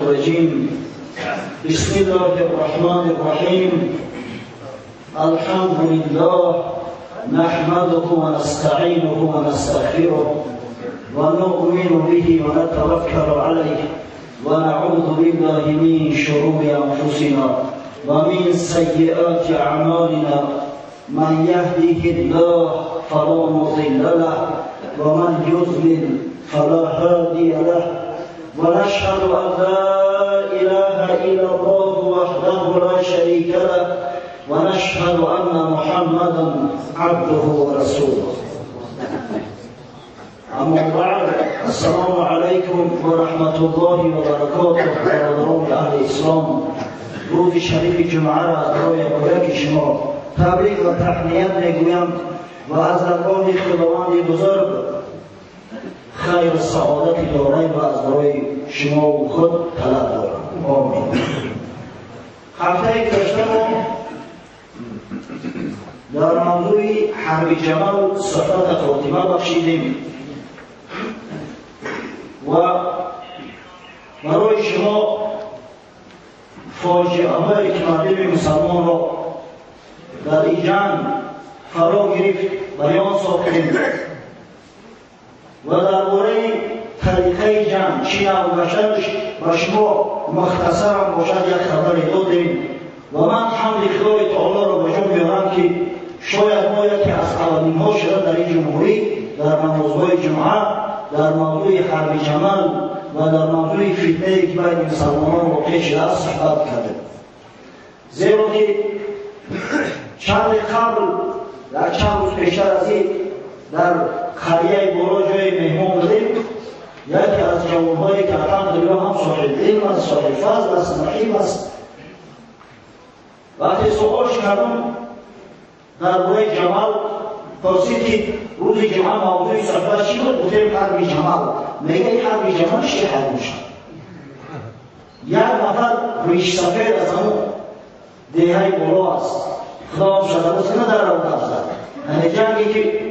الرجيم. بسم الله الرحمن الرحيم. الحمد لله نحمده ونستعينه ونستغفره ونؤمن به ونتوكل عليه ونعوذ بالله من شرور أنفسنا ومن سيئات أعمالنا. من يهده الله فلا مضل له ومن يضلل فلا هادي له. ونشهد أن لا إله إلا الله وحده لا شريك له ونشهد أن محمدا عبده ورسوله. أما بعد، السلام عليكم ورحمة الله وبركاته. برادران أهل الإسلام، روز شریف جمعه را برای یک شما تبریک و تهنیت میگویم و از درگاه خداوند بزرگ خیر و سعادت داریم و از برای شما و خود طلب دارم. آمین. هفته گذشته ما در موضوع حرب جمل صفت خاتمه بخشیدیم و برای شما فاجعه هایی که مردم مسلمان را در این جنگ فرا گرفت بیان ساختیم و درباره طریقه جنگ چی باشدش و شما مختصر هم باشد یک خبری دادیم و من حمد خدای تعالی را به جا میارم که شاید ما یکی از اولین ها شده در این جمهوری در نمازهای جمعه در موضوع حرب جمل و در موضوع فتنه که بین مسلمانان واقع شده است صحبت کردیم. زیرا که چند قبل در چند روز پیشتر از این در قریه بالا جای مهمان بودیم، یکی از جوانهایی که الحمدلله هم صاحب علم است، صاحب فضل است، نحیب است، وقتی سوالش کردم درباره جمل پرسید که روز جمعه موضوع صحبت چی بود؟ گفتیم حرب جمل. میگه این حرب جمل چی حرب میشه؟ یک نفر ریش سفید از همون دیهای بالا است، خدا هم شده بود که نداره رو نفزد. یعنی جنگی که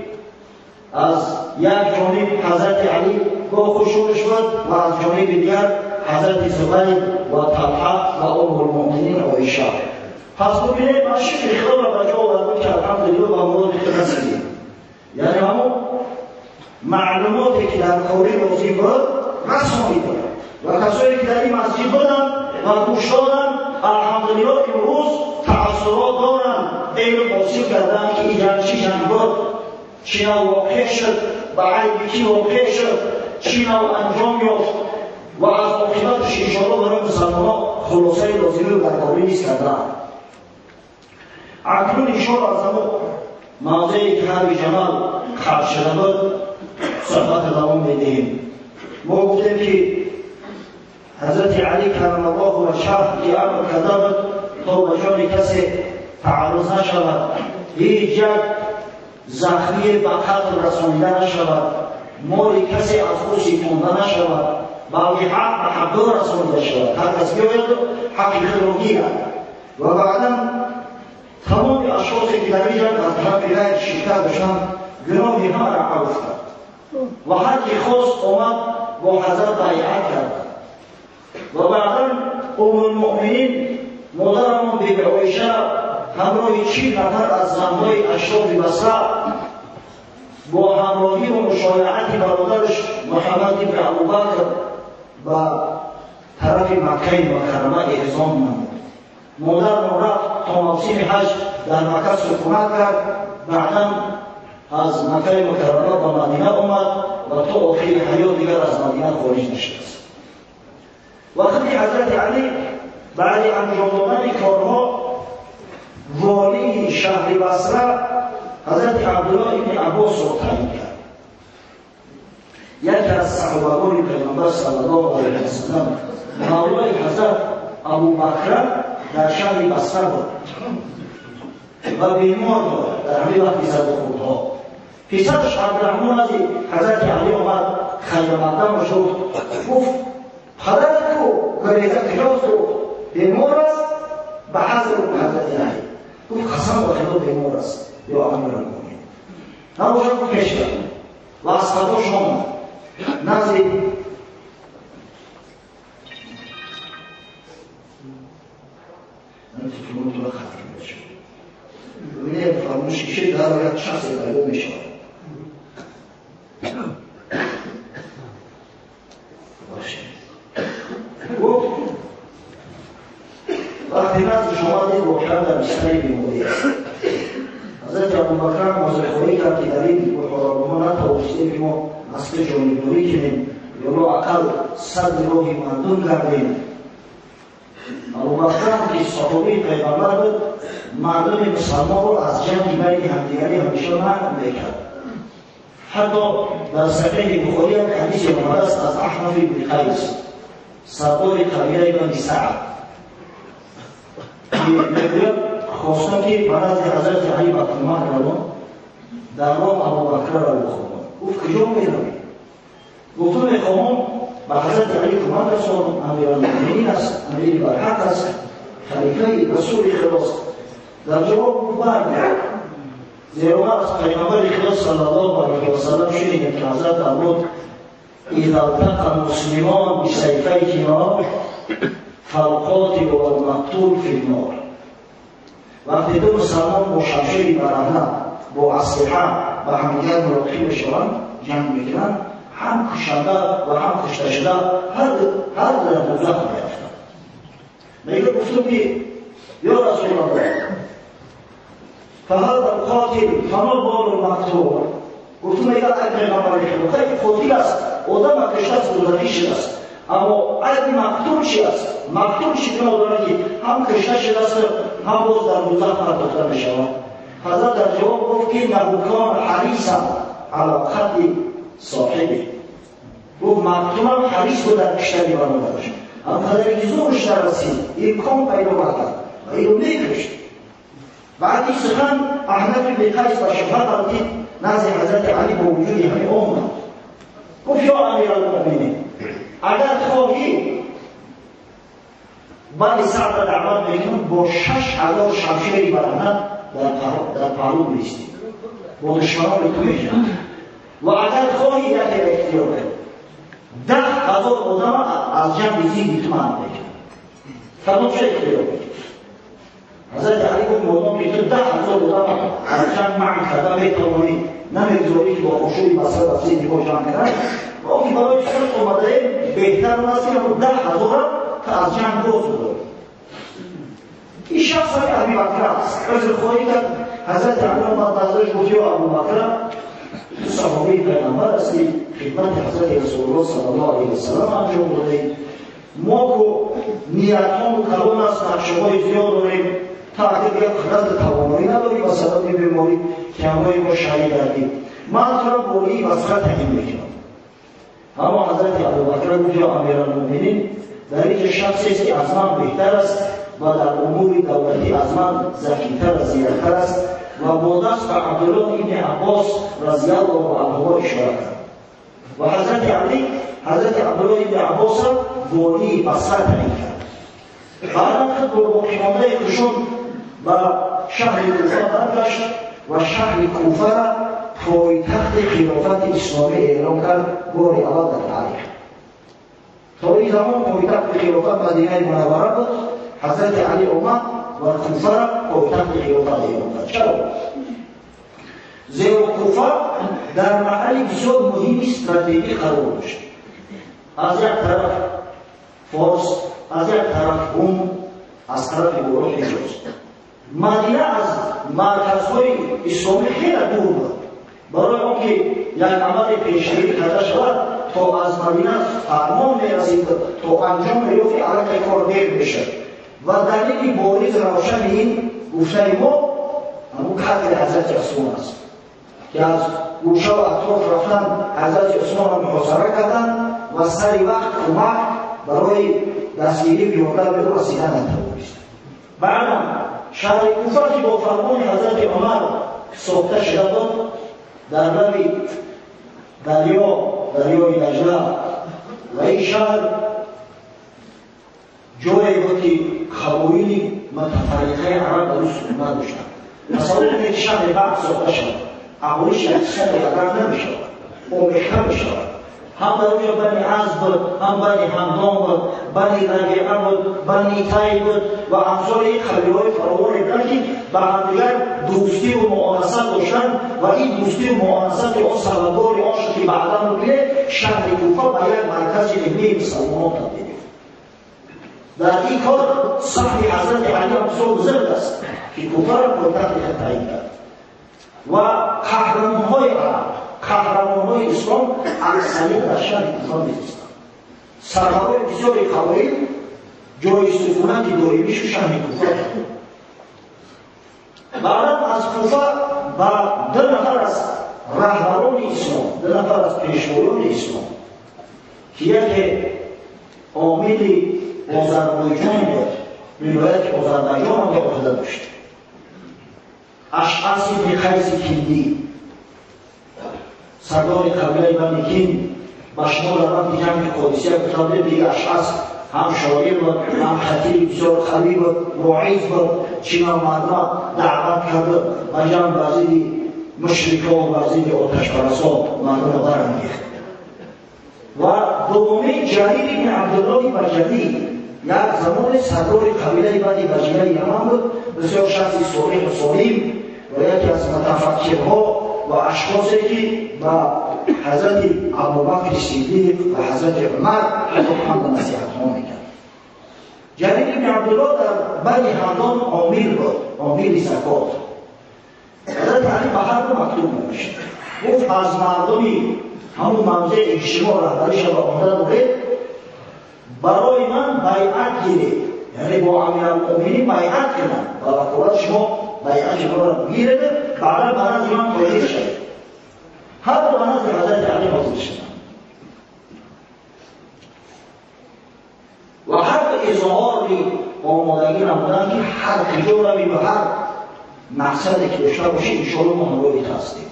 از یک جانب حضرت علی با خشونش بود و از جانب دیگر حضرت زبیر و طلحه و ام المؤمنین عایشه. پس ببینید من شکر خدا را به جا آوردم که الحمدلله به مراد خود رسیدیم. یعنی همون معلوماتی که در کوری روزی بود رسانی بود و کسایی که در این مسجد بودن و گوش دادن الحمدلله امروز تأثیرات دارن، علم حاصل کردن که این جنگ چی جنگ بود، چی نوع واقع شد، به عیب کی واقع شد، چی نوع انجام یافت و از عاقبتش انشاءالله برای مسلمانان خلاصه لازمه و برکاری نیست کردن. اکنون انشاءالله از همون موضوعی که حرب جمل خلق شده بود صحبت دوام میدهیم. ما گفتیم که حضرت علی کرم الله وجهه که امر کرده بود تا به جان کسی تعرض نشود، هیچ یک زخمی به قتل رسانیده نشود، مال کسی از خودش تونده نشود، بلکه حق به حق رسانیده شود. هر کس بیاید حق خود را گیرد و بعدا تمام اشخاصی که در این جنگ از طرف غیر شرکت داشتند گناهی همه را عفو کرد و هر کی خواست آمد با حضرت بیعت کرد و بعدا ام المؤمنین مادرمان بیبی عایشه همراه 40 نفر از زنهای اشراف بصره با همراهی و مشایعت برادرش محمد بن ابوبکر و طرف مکه مکرمه اعزام نمود. مادرمان رفت تا موسم حج در مکه سکونت کرد، بعدا از مکه مکرمه به مدینه آمد و تا آخر حیات دیگر از مدینه خارج نشد. وقتی حضرت علی بعد انجام دادن کارها والی شهر بصره حضرت عبدالله بن عباس را تعیین کرد. یکی از صحابگان پیغمبر صلی الله علیه و سلم مولای حضرت ابوبکر در شهر بصره بود و بیمار بود در همین وقت زد خودها. پسرش عبدالرحمن از حضرت علی آمد خیر مقدم را شد، گفت پدرت کو گریزه کلاس رو بیمار است به حضر حضرت علی. گفت قسم به خدا بیمار است یا امیر المؤمنین. نباشد گفت پیش کرد و از خدا شما نزد رو ختم بشه. ببینید فرمون شیشه در باید شخص پیدا میشه. باشه. گفت وقتی نزد شما دید واقعا در بستر بیماری است. حضرت ابوبکر موضوعی کرد که در این محاربه نتوانستیم که ما مسئله جانبداری کنیم یا ما اقل صد راهی مردم کردیم. ابوبکر که صحابی پیغمبر بود مردم مسلمان رو از جنگ بین همدیگری همیشه منع میکرد. حتی در صحیح بخاری هم حدیث آمده است از احنف بن قیس سردار قبیله بنی سعد که میگوید خواستم که برای حضرت علی بطلمان روان در راه ابوبکر را بخوانم. گفت کجا میروی؟ گفتم میخواهم به حضرت علی کمک رسانم. امیرالمؤمنین است، امیر برحق است، خلیفه رسول خلاص. در جواب گفت برگرد، زیرا من از پیغمبر خدا صلی الله علیه و سلم شنیدم که حضرت فرمود اذا التقى المسلمان بسیفیهما فالقاتل والمقتول فی النار. وقتی دو مسلمان با شمشیری برهنه با اسلحه به همدیگر ملاقات بشوند جنگ میکنند، هم کشنده و هم کشته شده هر در دوزخ میافتند. میگه گفتم که یا رسول الله فهذا القاتل فما بال المقتول. گفتم میگه اگر پیغمبر خدا که قاتل است آدم کشته است دوزخی شده است، اما اگر مقتول چی است؟ مقتول چی کنه داره که هم کشته شده است هم باز در دوزخ پرداخته میشود. حضرت در جواب گفت که نبوکان حریصا علی قتل صاحبی. گفت مقتول هم حریص بود در کشتن برنامه داشت، اما خدایی که زورش نرسید امکان پیدا کرد و اینو میکشت. بعد این سخن احنف بن قیس و شبهه دادید نزد حضرت علی با وجود همه آمد. گفت یا امیرالمؤمنین اگر خواهی بنی سعد را دعوت میکنم با 6000 شمشیری برهنه در پهلو بایستی با دشمنان تو میجنگی و اگر خواهی یک اختیار 10,000 آدم از جنگ زیدی تو منع میکنم. فرمود چه اختیار میکنی؟ حضرت علی گفت مردم که تو 10,000 آدم از جنگ منع کرده میتوانی نمیگذاری که با خشوعی مسئله بسید دیگه جنگ کرد. وقتی برای شرط اومده بهتر نستی هم 10,000 تا از جنگ باز بود. این شخص های ابوبکر است. از خواهی که حضرت علی اومد نظرش گفت یا ابوبکر صحابی پیغمبر هستی خدمت حضرت رسول الله صلی الله علیه و سلم انجام دادیم. ما که نیت‌ها کلان است، نقشه‌های زیاد داریم تا اگر یک خرد توانایی نداریم و سبب بیماری که همه ما شهید کردیم. من تو را بولی وسیله تعیین میکنم. اما حضرت ابوبکر گفت یا امیرالمؤمنین در این شخصی است که از من بهتر است و در امور دولتی از من ذکی‌تر و زیرک‌تر است و با دست به عبدالله ابن عباس رضی الله عنهما اشاره کرد. و حضرت علی حضرت عبدالله ابن عباس والی بصره تعیین کرد. بعد خود با باقیمانده ایشون به شهر کوفه برگشت و شهر کوفه را پایتخت خلافت اسلامی اعلام کرد بار اول در تاریخ. تا این زمان پایتخت خلافت مدینه منوره بود. حضرت علی اومد و کوفه را پایتخت خلافت اعلام کرد. چرا؟ زیرا کوفه در محل بسیار مهم استراتژیکی قرار داشت. از یک طرف فارس، از یک طرف روم، از طرف گروه حجاز. مدینه از مرکزهای اسلامی خیلی دور بود. برای آنکه یک عمل پیشگیری کرده شود تا از مدینه فرمان میرسید تا انجام می‌یافت علاقه کار دیر میشه. و دلیل بارز روشن این گفته ما همون قتل حضرت عثمان است که از گوشه و اطراف رفتن حضرت عثمان را محاصره کردن و سری وقت کمک برای دستگیری بیابر به رسیدن نتوانست. بعد شهر کوفه که با فرمان حضرت عمر ساخته شده بود در لب دریای دجله و این شهر جایی بود که قبایل متفرقه عرب در سکونه داشتند. مثلا یک شهر بعد ساخته شد اولش اقتصاد اگر نمیشود آمیخته میشود هم برای بنی عز بود، هم بنی همدان بود، بنی ربیعه بود، بنی طی بود و امثال این قبیله‌های فراوانی بودند که با همدیگر دوستی و معانست داشتند و این دوستی و معانست آن سببدار آن شد که بعدا ببینه شهر کوفه به یک مرکز علمی مسلمانان تبدیل شد. در این کار سهم حضرت علی بسیار بزرگ است که کوفه را پایتخت تعیین کرد و قهرمان‌های عرب، قهرمان‌های اسلام اکثریت در شهر کوفه می‌زیستند. سرورهای بسیاری قبایل جای سکونت دایمیشون شهر کوفه بود. بعد از کوفه با 2 نفر از رهبران اسلام، 2 نفر از پیشوایان اسلام که یک عامل آذربایجان بود، ولایت آذربایجان هم به عهده داشت، اشعث بن قیس کندی، سردار قبیله بنی کند، به شمال روند جنگ قادسیه بتابع دیگه اشعث هم شاعر بود، هم خطیب بسیار قوی بود، واعظ بود، چنان مردم دعوت کرده و جنگ وزیر مشرکا و وزیر آتشپرستا مردم برانگیخت. و دومی جریر بن عبدالله بجلی، یک زمان سردار قبیله بنی بجلی یمن بود، بسیار شخصی صالح و سالم و یکی از متفکرها و اشخاصی که با حضرت ابوبکر صدیق و حضرت عمر هم به نصیحت‌ها می‌کرد. جریر بن عبدالله در بنی همدان عامل بود، عامل زکات. حضرت علی به هر دو مکتوب نوشت، گفت از مردمی همون موضع اجتماع رهبریش را آمده بودید برای من بیعت گیرید، یعنی با امیرالمؤمنین بیعت کنم و وکالت شما بیعت شما را بگیرید، بعدا به نزد من حاضر شدید. هر دو به نزد حضرت علی حاضر شدند و هر دو اظهار آمادگی نمودند که هر کجا روی و هر مقصدی که داشته باشی انشاءالله ما همراهیت هستیم.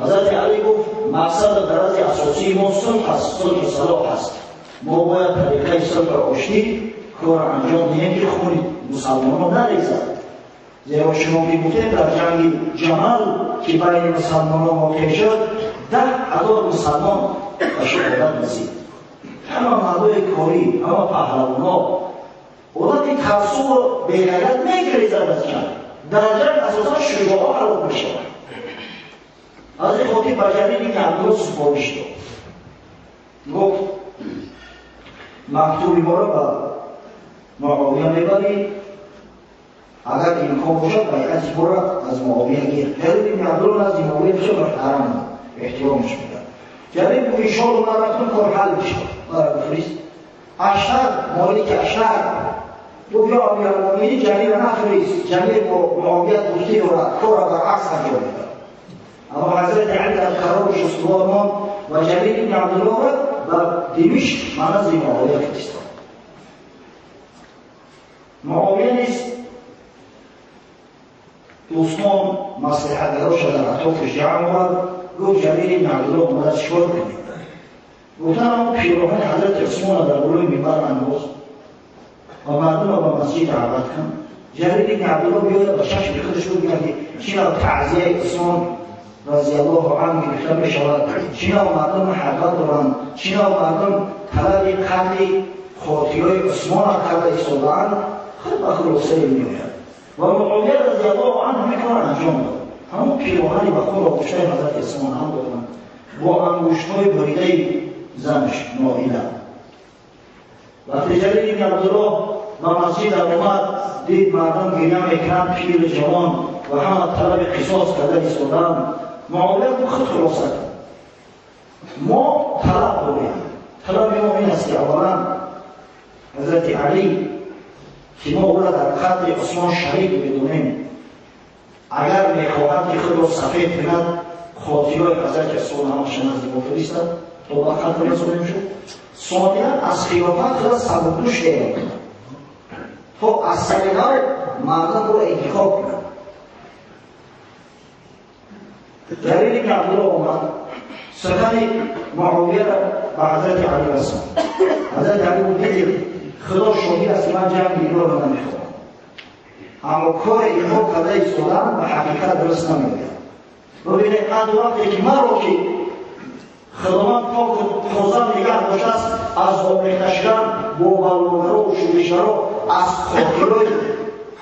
حضرت علی گفت مقصد غرض اساسی ما صلح است، صلح صلاح است. ما باید طریقه صلح آشتی کار انجام دهیم که خون مسلمانان نریزد. زیرا شما می‌گویید در جنگ جمل که بین مسلمانان واقع شد 10,000 مسلمان به شهادت رسید. همه مردای کاری، همه پهلوانا، اونها که تعصب و بی‌غیرت می‌گریزد از جنگ. در جنگ اساسا شجاعان هلاک می‌شوند. از این خاطر بجلی که عبدالله سفارش داد، گفت مکتوبی ما را به معاویه میبرید، اگر امکان باشد بیعت ما را از معاویه گیر. جلیل بن عبدالله از معاویه بسیار محترم احترامش می‌کرد. جلیل بن انشاءالله ما رفتن کار حل بشه، ما را بفرست. اشتر، مالک اشتر گفت یا امیرالمؤمنین جلیل را نفرست، جلیل با معاویه دوستی دارد، کار را برعکس انجام می‌دهد. اما حضرت علی در قرار شستوار ماند و جلیل بن عبدالله را به دمشق منزل معاویه فرستاد. معاویه نیز دوستان مصلحت‌گراش را در اطرافش جمع آورد، گفت جلیل بن عبدالله اومده چیکار کنید؟ گفتن اما پیراهن حضرت عثمان را در بالای منبر انداز و مردم را به مسجد دعوت کن. جلیل بن عبدالله بیاید و چشم خودش بگوید که چرا تعزیه عثمان رضی الله عنه گرفته می شود، چرا مردم حرکت دارند، چرا مردم طلب قتل خاطرهای عثمان را کرده ایستاده‌اند، خود به خلاصه می‌آید و معاویه رضی الله عنه همین کار انجام داد. همون پیراهنی به خود آغوشته حضرت عثمان هم دادند با انگشت‌های بریده زنش نائله. وقتی جلیل بن عبدالله به مسجد آمد، دید مردم گریه می‌کنند، پیر جوان و همه طلب قصاص کرده ایستاده‌اند. معاویه خود خلاصه کرد. ما طلب داریم. طلب ما این است که اولا حضرت علی که ما او را در قتل عثمان شریک بدونیم، اگر میخواهد که خود را سفید کند خاطرهای حضرت عثمان همشان نزد ما فرستد تا به قتل رسانیم شد. ثانیاً از خلافت خود سبکدوش اعلام کند تا از سلیقه مردم را انتخاب کند. جلیل بن عبدالله آمد سخن معاویه را به حضرت علی رساند. حضرت علی بود دید خدا شاهد است من جنگ اینا را نمیخواهم، اما کار اینها کرده ایستادن به حقیقت درست نمیآید. ببینید از وقتی که من را که خدمات پاک توزن نگه داشته است از آمیخته شدن با بلوغرها و شورشگرها از خاطرهای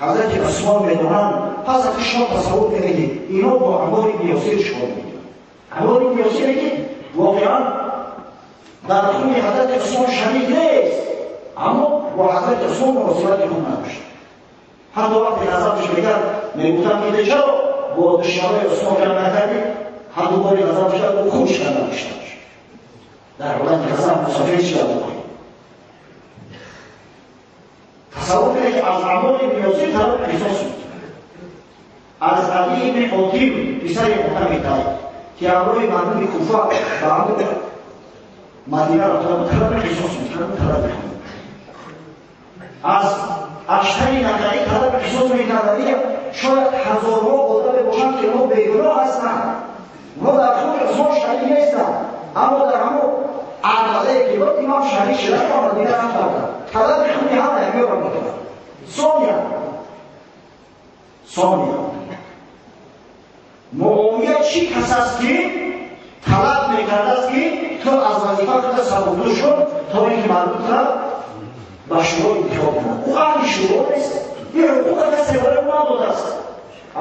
حضرت عثمان میدونند. پس اگه شما تصور کنید اینا با انوار بیاسیر چکار میکنند؟ انوار بیاسیر که واقعا در خون حضرت عثمان شریک نیست، اما با حضرت عثمان مناسبت خود نداشت. حتی وقتی غضبش میکرد میگفتن که چرا با دشمنای عثمان جمع نکردی؟ هر دوباره غضبش کرد و خوش کرده داشته باشه. در حالت غضب مسافر چی بکنید؟ تصور کنید که از عمال بن یاسر طلب قصاص بود. از علی بن حاتم پسر محتم طیب که همراه مردم کوفه و همون مدینه را طلب قصاص می‌کرد، طلب می‌کرد. از اشتری نظری طلب قصاص می‌کردند. شاید هزارها آدم باشند که ما بیگناه هستند، ما در خون عثمان شریک نیستند، اما در همون عرضه که وقتی امام شریک شدن و مدینه هم کردند طلب خون هم نمی‌ها را می‌کردند. ثانیاً معاویه چی کس است که طلب می‌کرده است که تو از وظیفه خود سربلند شد تا اینکه مردم را به شورا انتخاب کنند. او اهل شورا نیست، این حقوق کسی برای او نداده است.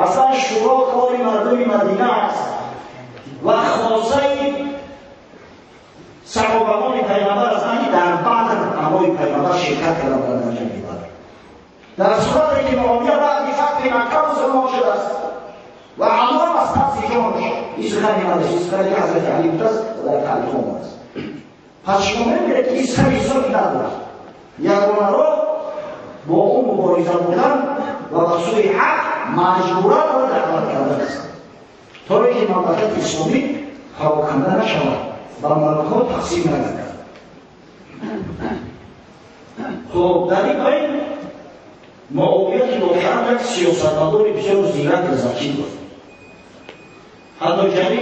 اصلا شورا کار مردم مدینه است و خاصه صحابگان پیغمبر هستند که در بعد اعمال پیغمبر شرکت کردند در جنگ بدر. در صورتی که معاویه بعد فتح مکه مسلمان شده است و همون از تفسیر جانش این سخنی نداشت، این سخنی که حضرت علی بود است و در خلیفه است. پس شما می‌بینید که این سخنی ندارد. یگانه را با اون مبارزه بودن و به سوی حق مجبورا را دعوت کرده است تا اینکه مملکت اسلامی پراکنده نشود و مملکات تقسیم نگردد. خب در این بین معاویه که واقعا یک سیاستمدار بسیار زیرک و ذکی بود. حتی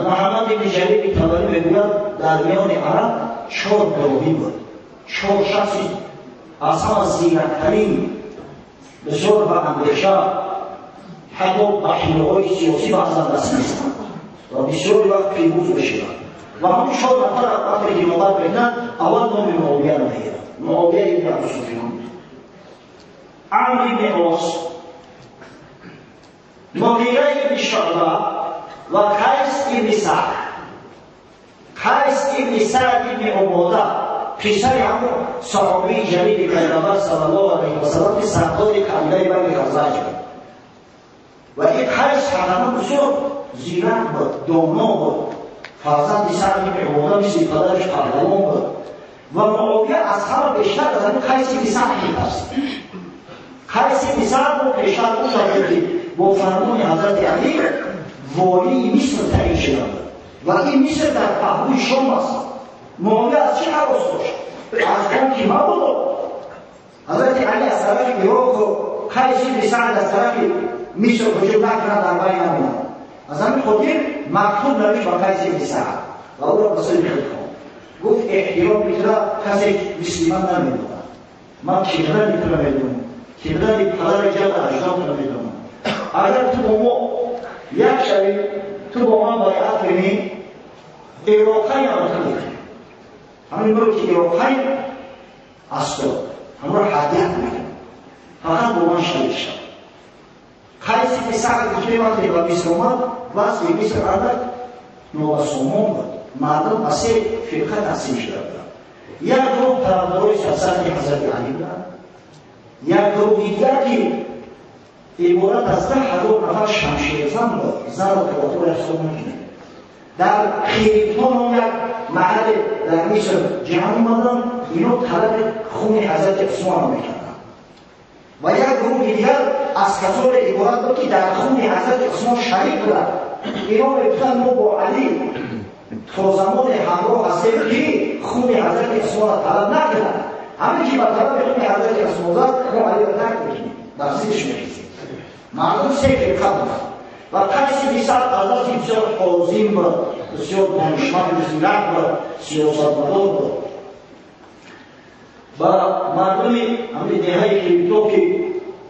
محمد بن جریب طبری میگوید در میان عرب 4 داوی بود، 4 شخصی از همه زیرکترین بسیار به اندیشه حتی به حیله‌های سیاسی بعضا دست نیستند و بسیار وقت پیروز بشوند و همون 4 نفر وقتی که نوبت بگیرند اول نام معاویه را میگیرند. معاویه ابن ابی سفیان، عمرو بن عاص، مغیره بن شعبه و قیس بن سعد. قیس بن سعد بن عباده پسر همون صحابی جلیل پیغمبر صلی الله علیه و سلم که سردار قبیله بنی خزرج بود و این قیس همه بسیار زیرک بود، دانا بود، فرزند سعد بن عباده مثل پدرش پهلوان بود و معاویه از همه بیشتر از همین قیس بن سعد می‌ترسید. قیس بن سعد رو پیشتر او شده که با فرمان حضرت علی والی مصر تعیین شده و این مصر در پهلوی شام است. معاویه از چه حواس داشت؟ از اون که مبادا حضرت علی از طرف عراق و قیس بن سعد از طرف مصر هجوم نکنند در بین نمونند. از همین خاطر مکتوب نوشت به قیس بن سعد و او را به سوی خود خواند. گفت احترام می‌کنه کسی مثل من نمی‌داند. من چقدر می‌تونم بدونم، چقدر پدر جد اجدادم می‌دونم. اگر تو با ما یک شبی تو با من بیعت کنی عراقی هم کنی، همین برو که عراقی از تو همون را هدیت میکنم، فقط با من شریک شد. قیس بن سعد که وقتی به مصر اومد وضع مصر عدد نابسامان بود، مردم به 3 فرقه تقسیم شده بودند. یک گروه طرفدارای سیاست حضرت علی بودند، یک گروه دیگر که عبارت از 10,000 نفر شمشیرزن بود، زن و تواتر حساب نمی‌کنند. در خیریتان هم یک محل در مصر جمع اومدن، اینا طلب خون حضرت عثمان را میکردن و یک گروه دیگر از کسان عبارت بود که در خون حضرت عثمان شریک بودند. اینا میگفتند ما با علی تا زمان همراه هستیم که خون حضرت عثمان را طلب نکنند، همین که به طلب خون حضرت عثمان زد ما علی را ترک میکنیم، در زیرش میریزیم. مردم 3 فرقه بودند و قیس بن سعد از بسیار عظیم بود، بسیار دانشمند زیرک بود، سیاستمدار بود و مردم همین دهه کریپتو که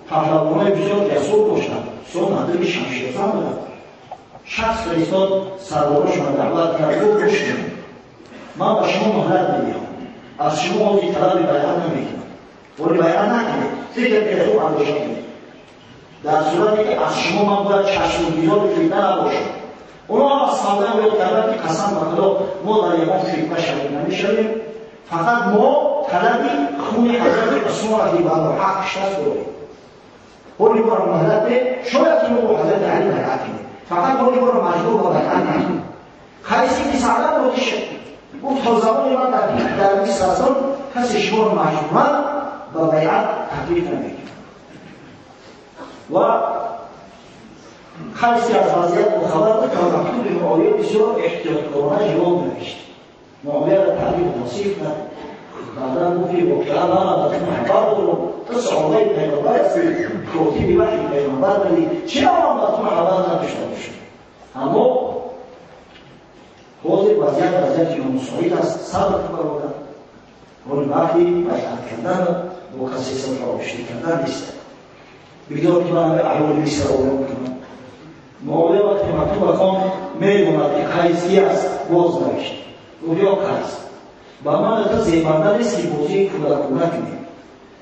پهلوانای بسیار جسور داشتند، بسیار مردم شمشیرزن بودند. شخص فرستاد سرباراشون را دعوت کرد و گوش کنید من با شما مهلت میدم، از شما عضوی طلب بیعت نمیکنم، ولی بیعت نکنید، فکر که خوب انداشته کنید. در صورتی که از شما من باید چشمگیران فتنه نباشم. اونا هم از خواندن باید کردن که قسم بخدا ما در یمان فتنه شدیم نمیشویم، فقط ما طلبی خون حضرت عثمان رضی الله عنه حق شخص داریم. ولی ما را مهلت به شاید که ما با حضرت علی بیعت کنیم، فقط ولی ما را مجبور با بیعت نکنیم. خیسی که سعدن رو دیشه گفت تا زمان من در 20 سال کسی شما رو مجبور با بیعت تکلیف نمیکنه. و خیلی از وضعیت خبر بود که مکتوب معاویه بسیار احتیاطکارانه جواب نوشت. معاویه را تعریف توصیف کرد. بعدا گفت که واقعا من از محبت دارم، تو صحابه پیغمبر هستی، توصیف وحی پیغمبر داری، چرا من از محبت نداشته باشم؟ اما حاضر وضعیت امام سعید است، صبر برادر. ولی وقتی بیعت کردن با کسی صلح آشتی کردن نیست. بگذار که من به احوال مصر آورم کنم. معاویه وقتی مکتوب خواند میدوند که قیسی است، باز نوشت. گفت یا قیس، با من تو زیبنده نیست که بازی کودکونه کنی.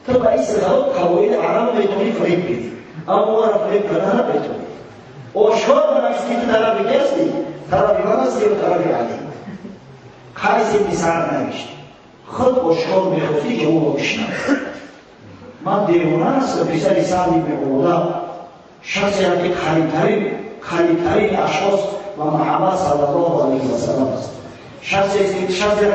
تو به این صداق قواعد عرب بتونی فریب بدی، اما ما را فریب کردن نبتونی. آشکار بنویس که تو طرف کی هستی؟ طرف من هستی و طرف علی. قیس بن سعد نوشت. خود آشکار میخواستی که او را بشنوی. من دیوانه هستم پسر سعد بن عباده، شخصی که خلیل‌ترین اشخاص و محمد صلی الله علیه و سلم است. شخصی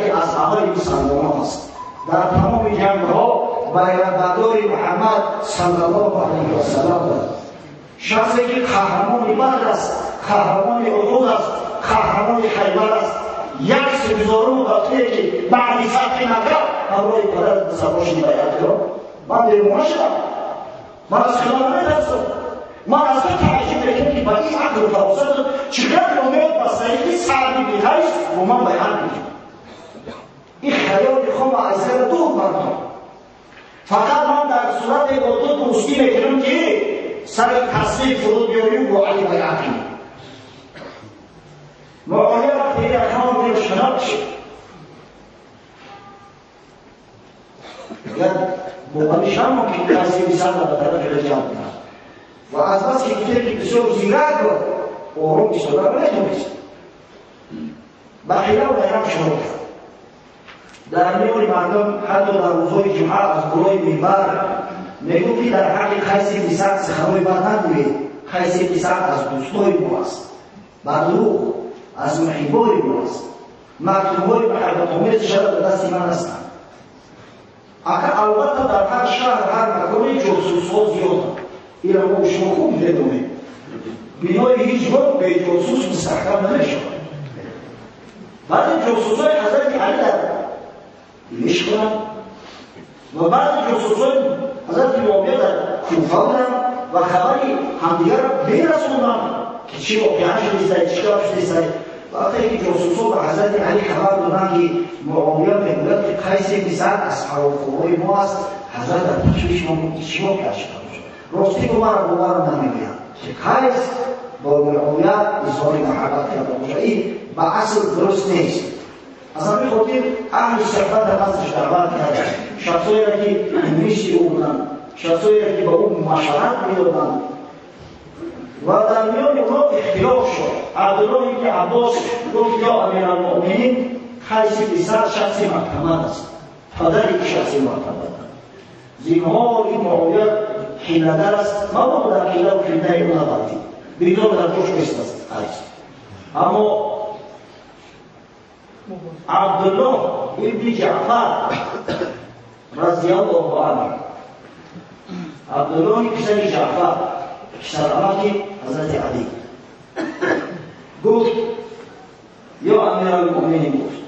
که از اهل مسلمان است. در تمام جنگ‌ها بیعت‌دار محمد صلی الله علیه و سلم است. شخصی که قهرمان بدر است، قهرمان احد است، قهرمان خیبر است. یک سپهسالار وقتی که بعد فتح مکه همراه پدر سرباش بیعت کرد. من دیوانه شدم. من از خیال نترسم. من از تو تعجب میکنم که با این عقل و فراست چقدر امید بستگی سعدی بی‌حیث و من بیعت میکنم. این خیال خود از دل دور بردم. فقط من در صورت با تو دوستی میکنم که سر تصدیق فرود بیاریم با علی بیعت کنیم. معاویه وقتی که احکام دیر شناک شد مقابل شما ممکن قیسی بن سعد به طرف رجال می‌رفت و از بس که دیگه که بسیار زیرک بود آروم ایستاده نمی‌تونست بخیله و بیرم شروع کرد. در میان مردم حتی در روزهای جمعه از گروه منبر میگفت که در حق قیسی بن سعد سخنهای بد نگویید. قیسی بن سعد از دوستای ما است، بدروغ از محبای ما است. مکتوب‌های محبت‌آمیزش به دست من هستند. البته در هر شهر هر مکانی جاسوس‌ها زیادند. این را ما شما خوب می‌دونید. بنای هیچ وقت به جاسوس مستحکم نمی‌شود. بعضی جاسوس‌های حضرت علی در میشکنند و بعضی جاسوس‌های حضرت معاویه در کوفه بودند و خبری همدیگر را می‌رساندند که چی واقعا شده است، چی کار شده است. وقتی که جاسوس‌ها به حضرت علی خبر دادند که معاویه می‌گوید که قیس بن سعد اصحاب خوبای ما است، حضرت در تشویش ما چی واقع شده؟ راستی که من باور نمی‌کنم که قیس با معاویه اظهار محبت کرده باشد. این به اصل درست نیست. از همین خاطر اهل صحبت در نزدش دعوت کردند، شخصایی را که انگلیسی او بودند، شخصایی را که به او مشورت می‌دادند و در میان اونا اختلاف شد. عبدالله بن عباس گفت یا امیرالمؤمنین قیس بن سعد شخصی معتمد است، پدری که شخصی معتمد است. زینهار این معاویه حیله‌گر است، ما در حیله و فتنه او نبردیم، بگذار در جوش نیست است قیس. اما عبدالله ابن جعفر رضی الله عنه، عبدالله پسر جعفر پسر عمه حضرت علی گفت یا امیرالمؤمنین گفت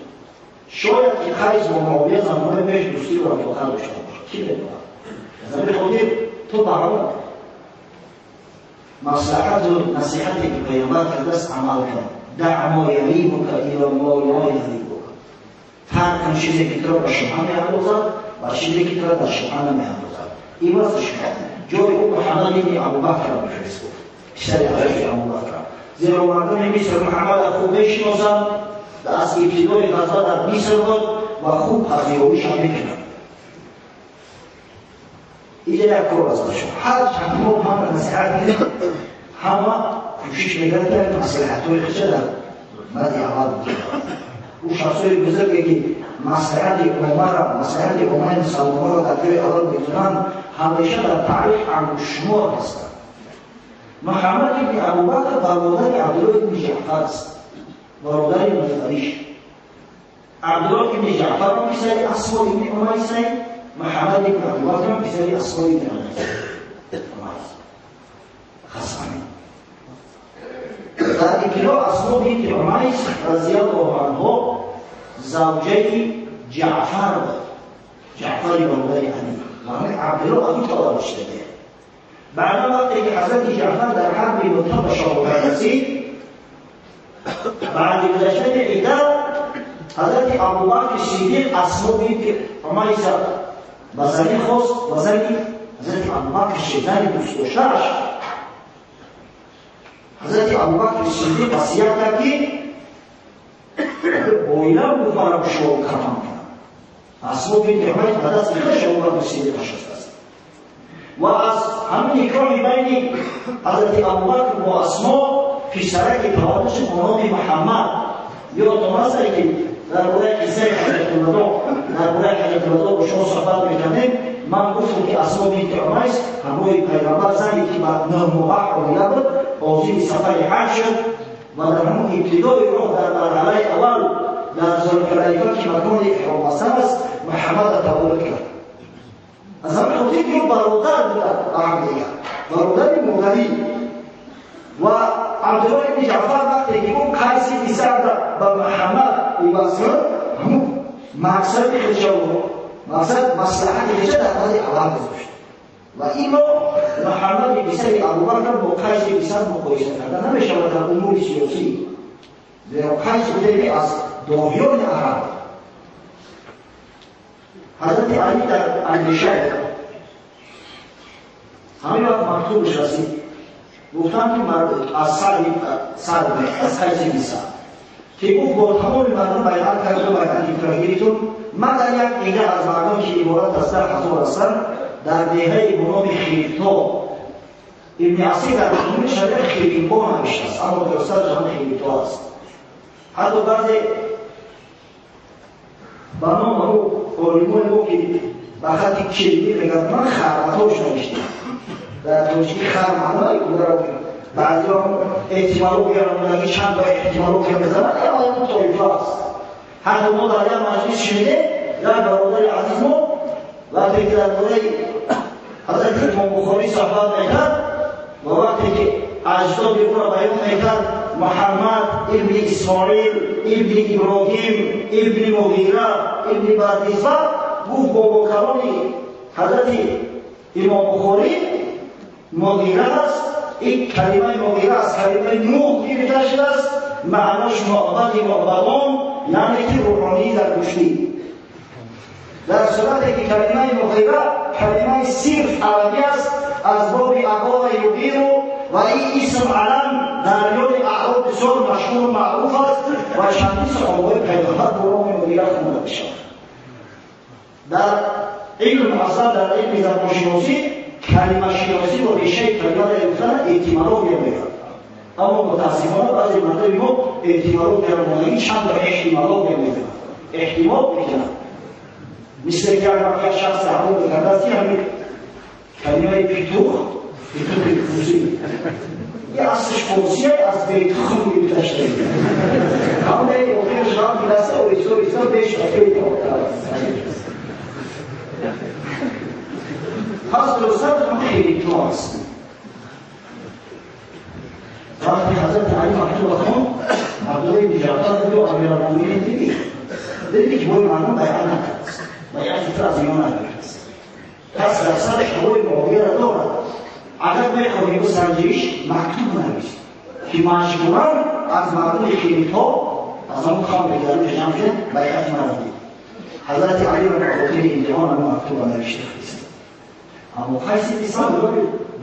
شاید که قیس با معاویه زمان بهش دوستی و رفاقت داشته باشد. کی بدونه؟ از همین خاطر تو برام مصلحت و نصیحتی که پیامبر کرده است عمل کن. دع ما یریبک الی ما لا یریبک. ترک کن چیزی که تو را به شبهه می‌اندازد و چیزی که تو را در شبهه نمی‌اندازد. این واسه شما جای او محمد بن ابوبکر را می‌فرست گفت پسر حضرت ابوبکر، زیرا مردم مصر محمد خوب می‌شناسند از ابتدای غزا در مصر بود و خوب پذیراییش هم میکنند. اینجا یک کار از باشم هر چند ما هم نصیحت میکنم همه کوشش میکنند که مصلحت‌های خودش در مد عمل بکنند. او شخصای بزرگی که مصلحت امت مسلمان را در جای اول می‌دونند همیشه در تاریخ انگشت‌شمار هستند. محمد بن ابوبکر برادر عبدالله بن جعفر است، برادر مادریش. عبدالله بن جعفر هم پسر اسما بن امیس است، محمد بن ابوبکر هم پسر اسما بن امیس است. خصمانی در ابتدا اسما بنت امیس رضی الله عنها زوجه جعفر بود، جعفر برادر علی. محمد عبدالله علی طالب شده. بعد وقتی که حضرت جعفر در حرب مؤتة به شهادت رسید، بعد گذشتن عده حضرت ابوبکر صدیق اسما بنت امیس به زنی خواست و زنی حضرت ابوبکر زنی دوست داشته‌اش. حضرت ابوبکر صدیق وصیت کرد که باید بخوانم شروع کنم. اسما بنت امیس بعد از اینکه ابوبکر صدیق نشسته است و از همین نکاح بین حضرت ابوبکر و اسما پسرک تولدش به نام محمد یادتون هست که درباره قصه حضرت الوداع با شما صحبت می‌کردیم. من گفتم که اسما بنت امیس همراه پیغمبر زنی که با 9 ماه حامله بود عازم سفر حج شد و در همون ابتدای راه در مرحله اول در ذوالحلیفه که مکان احرام است محمد را تولد کرد. از همین خاطر که برادر بودند همدیگر، برادر مادری. و عبدالله بن جعفر وقتی که اون قیس پسر به محمد وصل همون مقصد خودش مقصد مصلحت خودش در مورد اول گذاشت و اینو محمد پسر ابوبکر با قیس پسر مقایسه کردن نمی‌شود در امور سیاسی. زیرا قیس بوده از داهیان عرب. حضرت علی در اندیشه همین وقت مکتوبش رسید، گفتم که مرد از از قیس پسر که گفت با تمام مردم بیعت کرد و بیعت ابراهیمیتون مگر یک عده از مردم که عبارت از 10,000 هستند در دهه به نام خیرتا. ابن عصیر در جمله شریع خیربا نوشته است، اما درسته جهان خیرتا است. حتی بعضی به نام او علمان او که به خط کلیدی میگن من خرمتاش نوشتم در توجیه خرمانای او بعضی هم احتمالو بیارم چند با احتمالو که بزنن اون طایفه است. حتی ما در یک مجلس شنیده یک برادر عزیز ما وقتی که در مورد حضرت امام بخاری صحبت میکرد و وقتی که اجداد او را بیان میکرد محمد ابن اسماعیل ابن ابراهیم ابن مغیره ابن بردیزه گفت بابا کلامی حضرت امام بخاری مغیره است. این کلمه مغیره از کلمه نوح گرفته شده است، معناش معبد معبدان یعنی که روحانی در گوشتی. در صورتی که کلمه مغیره کلمه صرف عربی است از باب اقوام یبیرو و این اسم علم در یاد اعراب بسیار مشهور و معروف است و چندین صحابه پیغمبر با نام مغیره خوانده می‌شود. در علم اصل در علم زبانشناسی کلمه شناسی و ریشه کلمه را گفتن احتمالات می‌آورد، اما متأسفانه بعضی مردم ما احتمالات درمانی چند تا احتمالات می‌آورند. احتمال می‌کنند مثل که اگر یک شخص تحمل کرده است همین کلمه پیتوخ فروسی یه اصلش فروسیه از بیتوخ گرفته شده. همه اوقیش را می‌رسه و ایسا بهش افریقا پس درسته هم خیلی تو هست. وقتی حضرت علی مکتوب خون عبدالله بن جعفر بود و امیرالمومنین دیدی که باید مردم بیعت نکرده است، بیعت فکر از ایمان نکرده است. پس در سرش هوای معاویه را دارد. اگر بخواهی او سرجیش مکتوب نویسید که مجبورا از مردم خیلی تا از همون خان بگذارم که جمع شد بیعت نردید. حضرت علی را به خاطر امتحان همون مکتوب نوشته است. اما قیس پسر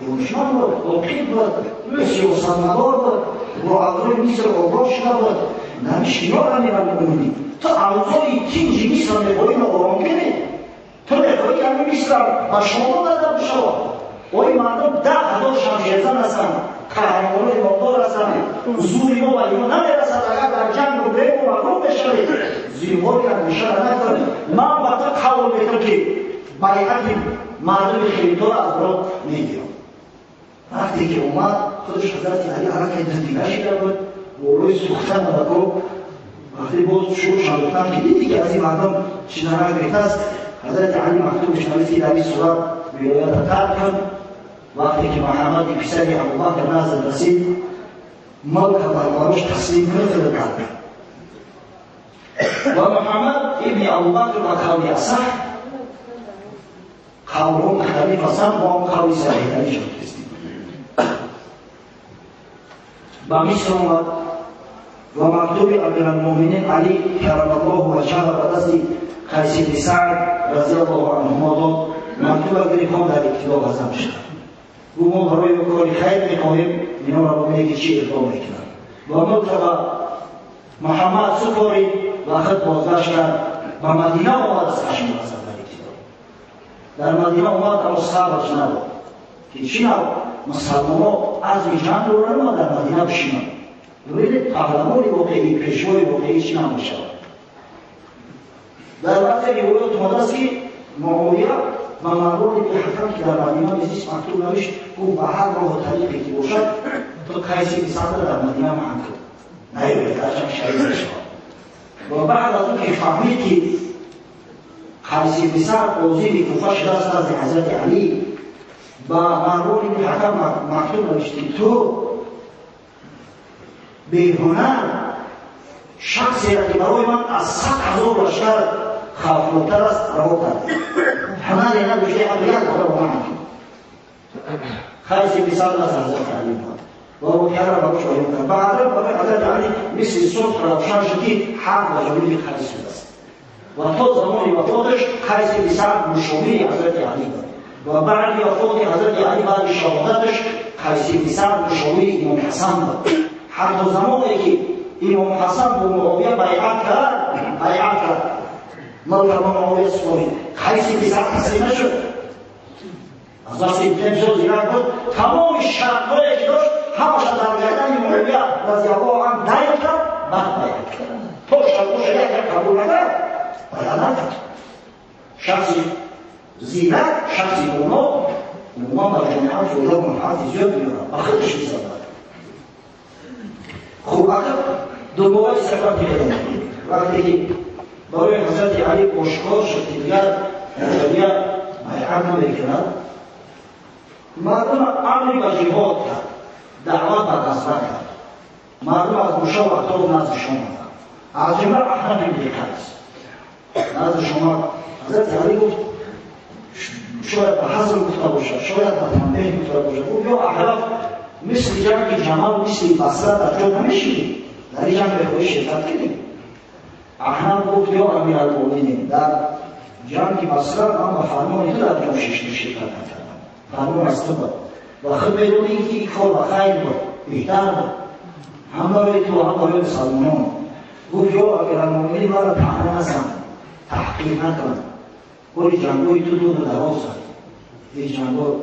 دانشمند بود، عاقل بود، سیاستمدار بود، با اعضای مصر آگاه شده بود نمیشه یا امیرالمؤمنین تو اوضاعی تینجی نیستم نبایی آرام کنی تو نبایی همین نیستم و شما دادم شما اوی مردم 10,000 شمشیرزن هستن قهرمان امامدار هستن زوری ما و اینا نمیرسد اگر در جنگ رو بریم و مغلوب بشوید زیرباری همیشه نکنید من وقتا قول میکنم که بیعت مردم خریدار از برات میگیرم وقتی که اومد خودش حضرت علی حرکت دستیگه شده بود و روی سوختن بکو وقتی باز شروع شدتن که دیدی که از این مردم چیزانه گریخته است حضرت علی مکتوبش نویسی در این صورت بیایت ترک کن وقتی که محمد پسری ابوبکر نزد رسید ملک دربارش تسلیم کرد و محمد ابن ابوبکر و قولی اصح قولون خلیف اصح و هم قولی صحیح شد با مصر اومد و مکتوب امیرالمؤمنین علی کرم الله وجهه به دست قیس بن سعد رضی الله عنهما داد مکتوب گرفتم در ابتدا وضع شد گفت ما برای کاری خیر می‌خواهیم اینا را میگه چی اقدام میکنن و مرتبه محمد سپاری وقت بازگشت کرد و مدینه آمد از خشم رسد در مدینه آمد اما صبرش نبود که چی نبود مسلمان‌ها عزم جنگ رو نمود در مدینه بشینن ببینید قهرمان واقعی پیشوای واقعی چی نمیشه در وقت روایت اومده است که معاویه و مروان بن حکم که در مدینه نزدیک مکتوب نوشت او به هر راه و طریقی که باشد تو قیس بن سعد در مدینه محن کن نیاید درشان شهید شد و بعد از اون که فهمید که قیس بن سعد عضو کوفه شده است از حضرت علی و مروان بن حکم مکتوب نوشت تو بیهنر شخصی را که برای من از 100,000 لشکر خافناکتر است رها کرد هنری نداشته اما یک بار با من قیس بن سعد از حضرت علی بود و او که را باش آیم کرد بعد برای حضرت علی مثل صبح روشن شد که حق و جمیل قیس بود است و تا زمان وفاتش قیس بن سعد مشاور حضرت علی بود و بعد وفات حضرت علی بعد شهادتش قیس بن سعد مشاور امام حسن بود حتی زمانی که امام حسن با معاویه بیعت کرد مرتبه معاویه سپاری قیس بن سعد تسلیم نشد از دست ابن زود زیرک بود تمام شرط‌هایی که داشت همش در گردن معاویه رضی الله عنه دیر کرد بعد بیعت کرد تو شرطش یک قبول نکرد بیعت نکرد شخصی زیرک شخصی مونا در جمعه زیاد منحاتی زیاد بیارم بخیرش می‌زد خوب اگر دوباره سفر پیدا وقتی که برای حضرت علی آشکار شد که دیگر بیعت نمی‌کند مردم امری به جهاد کرد دعوت به غزوه کرد مردم از گوشه و اطراف نزد شما کرد از جمله احنف بن قیس نزد شما حضرت علی گفت شاید به حزم گفته باشد شاید به تنبیه گفته باشد گفت یا احنف مثل جنگ جمال مثل بصره در جا نمیشید در این جنگ به شرکت کنید احنف گفت یا امیرالمؤمنین در جنگ بصره من به فرمان تو در جا شرکت نکردم فرمان از تو بود و خود بدون اینکه این کار به خیر بود بهتر بود هم برای تو هم برای مسلمانان گفت یا امیرالمؤمنین مرا طعنه نزن تحقیر نکن کل جنگای تو دو دراز است این جنگا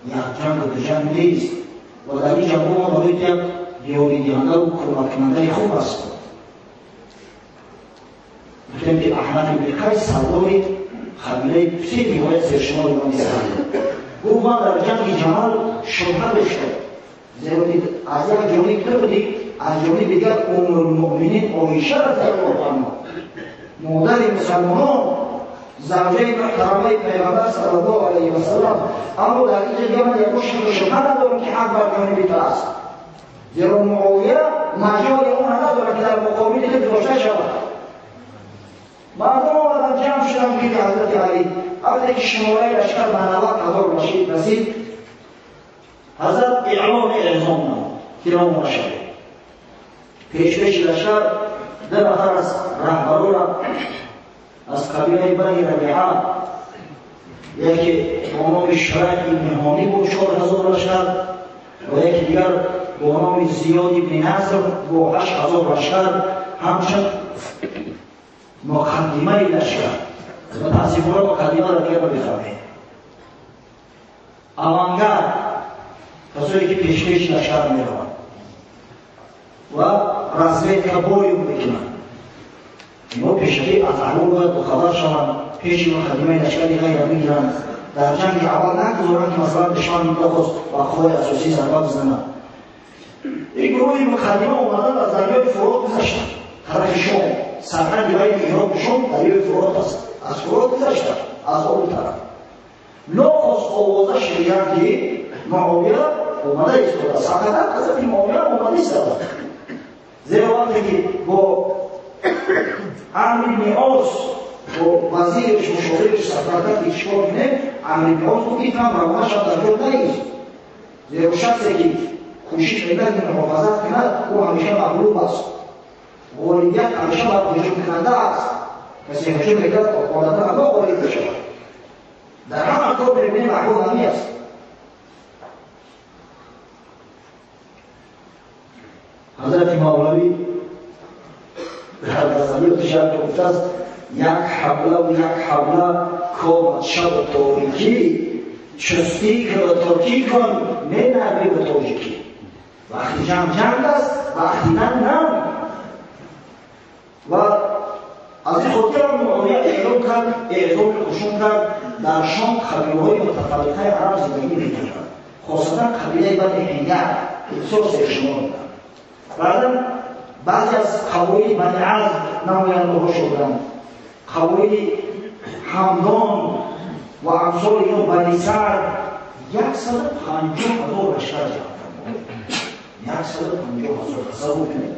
یک جنگ و دو جنگ نیست و در این جنگ ما باید یک دیاری دیانده و کمک کننده خوب است گفتیم که احنف بن قیس سردار قبیله سه روایت زیرشمار امام اسحاق گفت من در جنگ جمل شبهه داشتم زیرا از یک جانب تو بودی از جانب دیگر ام المؤمنین عایشه رضی الله عنها مادر مسلمانان زوجه محترمه پیغمبر صلی الله علیه و سلم اما در این جگه من یک شبهه ندارم که حق بر جانب تو است زیرا معاویه مجال اون نداره که در مقابل خود داشته شود مردم آمدن جمع شدن بین حضرت علی وقتی که شماره لشکر به 90,000 رسید حضرت اعلام نمود کرام و شد پیش لشکر دو نفر از رهبران را از قبیله بنی ربیعه یکی با نام شریک بن هانی بود 4,000 لشکر و یکی دیگر با نام زیاد بن نصر با 8,000 لشکر همچنین مقدمه لشکر متاسفانه مقدمه را دیگه بفهمید. اوانگر کسایی که پیش لشکر میروند و رزمیدکا بویو میکنند. اینا پیشکی از اول باید خبر شوند، پیش مقدمه لشکر غیر میگیرند. در جنگ اول نگذارند که مثلا دشمن میخواست و خود اساسی ضربه بزنند. این گروه مقدمه اومدن از دریای فرات گذشتند. طرف شام سرحد بین ایران و شام دریای فرات است. از فرات گذشتند از اون طرف. ناخواست آوازه شنیدند که معاویه اومده ایستاده. سقطت حضرت معاویه اومده ایستاده. زیرا وقتی که با عمرو بن عاص و وزیرش و شاورش سفر کرد چیکار کنه، عمرو بن عاص گفت این هم روانه شد در جا نیست. زیرا شخصی که کوشش میکرد که محافظت کند او همیشه مغلوب است. غالبیت همیشه بر هجوم کننده است. کسی هجوم میکرد عادتا الله غالب بشود. در همه کار ببینیم محبوب همی است. حضرت مولوی در غزلی تشکر گفته است یک حمله و یک حمله کامت شب تاریکی چستی که ترکی کن نه نبی به تاریکی. وقتی جنگ است وقتی نه. و از این خاطر معاویه اعلام کرد، اعلام خشون کرد در شام قبیله‌های متفرقه عرب زندگی می‌کردند. خاصتا قبیله بنی حیدر سوس شمال بودند. بعدا بعضی از قبایل بنی عز نماینده‌ها شدند. قبایل همدان و امثال اینا بنی سعد 150,000 لشکر جمع کردند. 150,000 تصور کنید.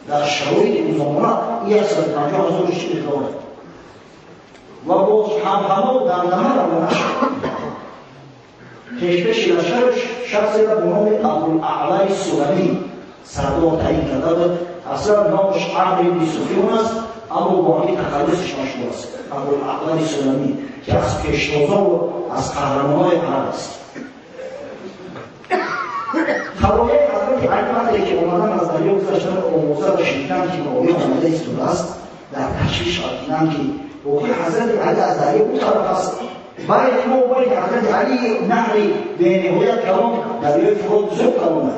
در شرایط این زمانه 150,000 شکل دارد. و باز همه و دمدمه روانه شد. پیش لشکرش شخصی را به نام ابوالاعلی سلمی سردار تعیین کرده بود. اصلا نامش عمرو بن سفیان است اما با همین تخلصش مشهور است. ابوالاعلی سلمی که از پیشتازان و از قهرمان‌های عرب است. خبرهای حضرت علی وقتی که اومدن از دریا گذشتن آموزه و شنیدن که معاویه آمده ایستاده است در تشویش دیدن که واقعی حضرت علی از دریا اون طرف است. برای ما باید حضرت علی نهری به نهایت کلام دریای فرات بزرگ کلامه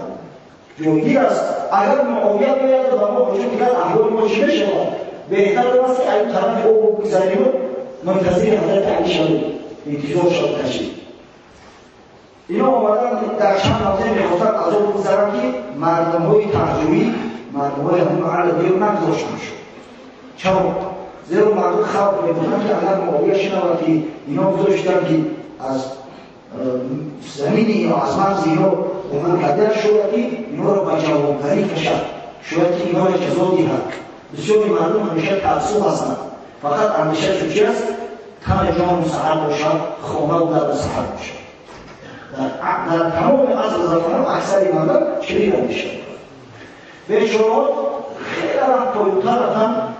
جایگیر است. اگر معاویه باید و ما هجوم کرد احوال ما چی بشود؟ بهتر است که این طرف او بگذاریم و منتظر حضرت علی شویم. انتظار شد تشریف. اینا آمدن در چند نقطه میخواستند از او بگذارن که مردم‌های ترجمه‌ای مردم‌های همون محل دیگر نگذاشتن شد. چرا؟ زیرا مردم خبر می‌بودند که اگر معاویه شنود که اینا گذاشتن که از زمین یا از مرز اینا منقدر شد که اینا را به جوانگری کشد. شاید که اینا را جزا دهد. بسیاری مردم همیشه تعصب هستند. فقط اندیشه‌شون چی است؟ تن جان سحر باشد، خانه و در سحر باشد. در تمام عصر زمان اکثر مردم چنین اندیشه می‌کنند. بیچاره‌ها خیلی وقت پایین‌تر رفتن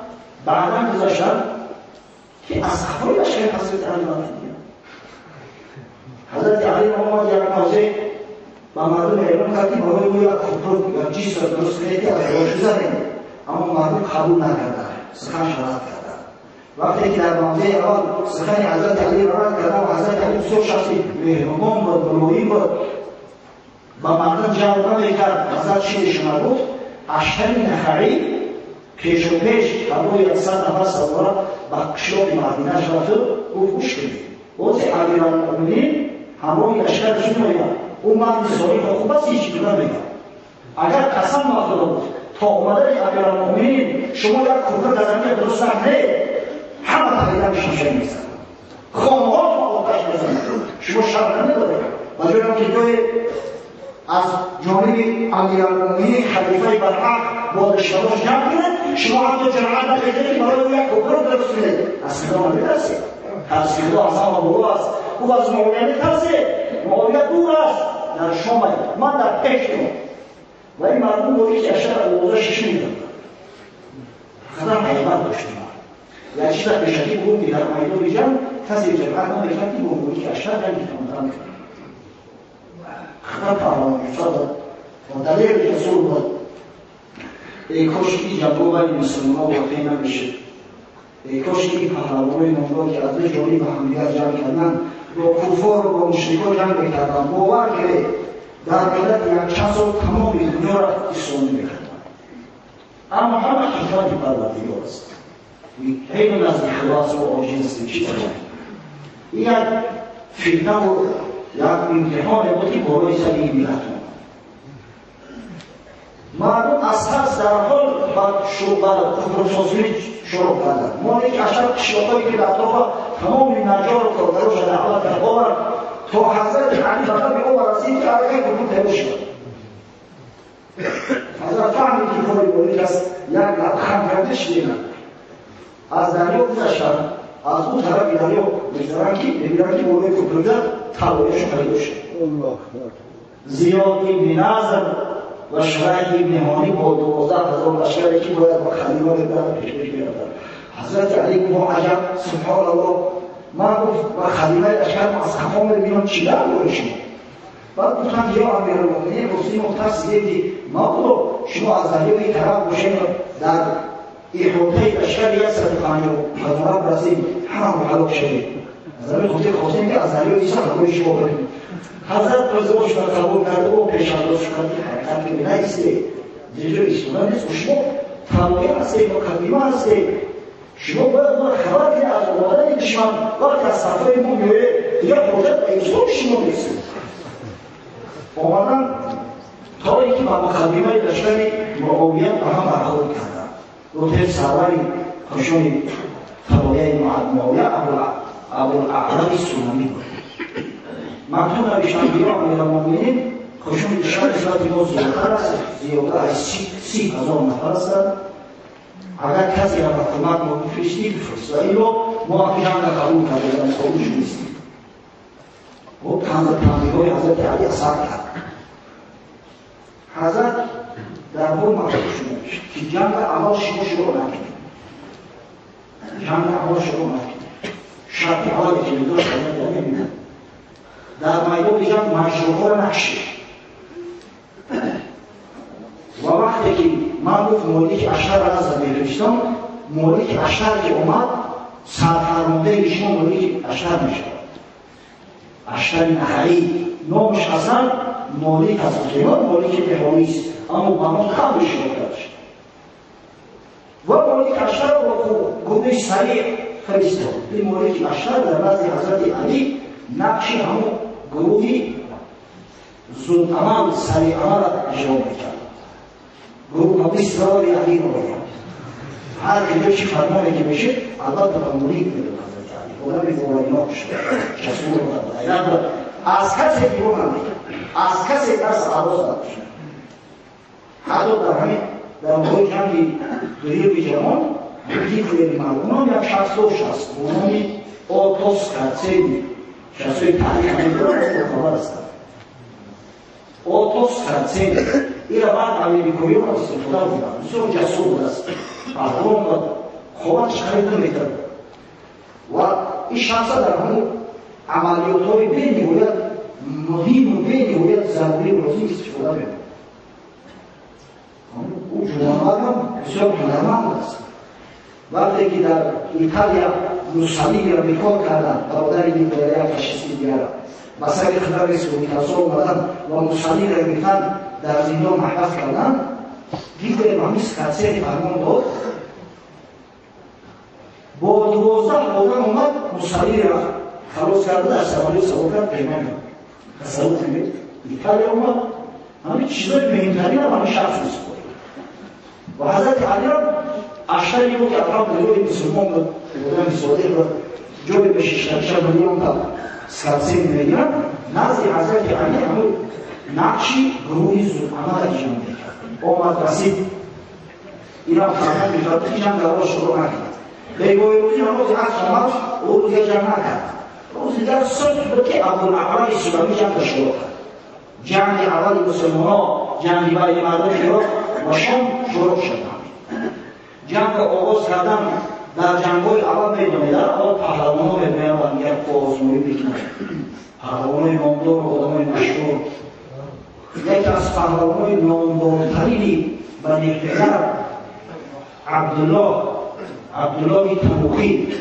بعدا گذاشتن که از خبری لشکر حضرت علی رفتن. حضرت علی محمد یک نازه با مردم اعلام کرد که برای او یک خودرو یا جیس را درست کنید که از روش بزنید. اما مردم قبول نکردند، سخن شرط کردند. وقتی که در نازه اول سخن حضرت علی را رد کردند و حضرت علی بسیار شخصی مهربان بود، بلویی بود، با مردم جواب نمی‌کرد. حضرت چیزش نبود، اشتر نخعی پیش و پیش همون 100 نفر سواره با قشلاق مدینه رفته او گوش کنید. باز امیرالمؤمنین همون لشکرشون میگن اون مرد صالح خوب است هیچ چیز نمیگن. اگر قسم مخدا بود تا اومدن امیرالمؤمنین شما یک کوفه در زمین درست نکنید همه تقریبا شیشه میزنن. خانه‌ها رو آتش بزنید. شما شر نداره. و جایی که دوی از جانب امیرالمؤمنین خلیفه برحق با اشتراش جمع کنند شما حتی جرأت نکردید که برای یک کوفه رو درست کنید. از خدا نمی‌ترسید. از خدا از همه برو است. او از معاویه نمی‌ترسید. معاویه دور است. در شام من در پشتم. و این مردم با هیچ اشتر آوازه شیشه می‌دادند. خدا حیبت داشتیم. یک چیز به شکلی بود که در میدان جنگ کسی جرأت نمی‌کرد که با هیچ اشتر جنگی تمام کنه. خطر فرمان می‌شد و دلیل رسول بود. ای کاش این جنگا بین مسلمان‌ها واقع نمیشه. ای کاش این پهلوانای نامدار که از جانی به همدیگر جنگ کردن با کفار و با مشرکان جنگ میکردن، باور که در مدت یک چند سال تمام دنیا را اسلامی میکردن. اما همه حکمت پروردگار است. حین نزد خلاص و عاجز چی کنند؟ این یک فتنه و یک امتحان بودی بالای سر این ملت. مردم از ترس در حال کفرسازی شروع کردند. مالک اشرف قشلاق‌هایی که در اطراف تمام نجار و کارگرها را دعوت کرد آورد تا حضرت علی فقط به او رسید که حرکت کفر تیار شد. حضرت فهمید که کاری مالک است، یک لبخند کردش دیدن. از دریا گذشتند، از اون طرف دریا می‌گذرند که ببینند که بالای کفر طلایش پیدا شد. زیاد ابن نضر و شریح ابن هانی با 12,000 لشکری که باید با خلیفه برن پیش بیاردند. حضرت علی گفت عجب سبحان الله، من گفت با خلیفه لشکر از کفام ببینم چی در باشیم. بعد گفتم یا امیرالمؤمنین گفتی مختص دیدی ما شما از دریای طرف باشین در احاطه لشکر 150 برسیم همه هلاک شدیم. از همین خاطر خواستیم که از دریای هلاک شما بریم. حضرت رضوانش را قبول کرده و پیش‌انداز شد که حرکت که نیسته زیرا ایستادن نیست و شما طالب هستید مقدمه هستید. شما باید ما خبر بدید از اومدن دشمن وقتی از صفای ما میاد دیگه حجت ایستاد شما نیستید. اومدن تا اینکه با مقدمه لشکر معاویه با هم برخورد کردند. روتر سواری خشونی طالب معاویه ابوالعرب سلمی بود. مکتوب نوشتند یا امیرالمؤمنین خشون دشمن اسلام ما زیادتر است، زیادتر از 30,000 نفر هستند. اگر کسی را به کمک ما بفرستی بفرستایی رو ما جنگ را قبول کرده از خروج نیستیم. و تنبیه‌های حضرت علی اثر کرد. حضرت در اون مکتوب نوشت که جنگ اول شما شروع نکنید. جنگ اول شروع نکنید. شرط اولی که می‌داشت حضرت نمی‌دید. در میدان جنگ مشروع‌ها را نکشید. و وقتی که من گفت مالک اشتر را از میفرستم، مالک اشتر که اومد سرفرمانده شما مالک اشتر میشود. اشتر نخعی نامش اصلا مالک از مسلمان مالک بهایی است، اما با ما قبل شما داشت. و مالک اشتر را گونه سریع فرستاد. این مالک اشتر در نزد حضرت علی نقش همون گروهی زود عمل سریع عمل را اجرا میکرد. گروه بسیار علی رو باید هر که چی فرمانه که میشه البته به مرید میده حضرت علی خدا به فورینا شد جسور رو از کسی بیرون نمید، از کسی دست عراض نداشت. حتی در همین در موقع جنگی دریای جهان یکی خیلی معلوم یک شخص اونامی آتوس کرتسینی شخصوی تاریخ همین خبر هستند. آتوس کرتسینی این را بعد امریکایی را استفاده بودند. بسیار جسور بود است. پهلوان بود. خوابش خرید نمی‌کرد. و این شخص در همون عملیات‌های بین‌نهایت مهم و بین‌نهایت ضروری و لازم استفاده می‌کرد. او جوان‌ها هم بسیار هنرمند است. وقتی که در ایتالیا موسولی را بیکار کردند برادر ایتالیا فاشیستی دیگر با سر خدای سوویت‌ها اومدن و موسولی را گرفتن در زندان محبس کردن دیگر مهمیس کرتسینی فرمان داد با 12 آدم اومد موسولی را خلاص کرده در سواری سوار کرد پیمان تصور کنید ایتالیا اومد همین چیزای مهمترین هم همین شخص می‌سپرد و حضرت علی را اشتری بود که اطراف دریای مسلمان بود بودن صادق را جوی به 6 میلیون تا کرتسینی میگیرن نزد حضرت علی همون نقشی گروهی زودعمل اجرا میکرد. اومد رسید اینا فرمان میکرد که جنگ اول شروع نکرد. بیگوی روزی روز عصر آمد او روزی جنگ نکرد. روزی در صبح بود که ابوالعرب سلمی جنگ شروع کرد. جنگ اول مسلمان‌ها جنگی برای مردم عراق و شام شروع شد. جنگ آغاز کردن در جنگ‌های اول می‌دانید اول پهلوان‌ها می‌آمدند یک آزمایی بکنند. پهلوان‌های نامدار و آدم‌های مشهور یکی از پهلوان‌های نامدارترینی و نیک‌پدر عبدالله تبوخی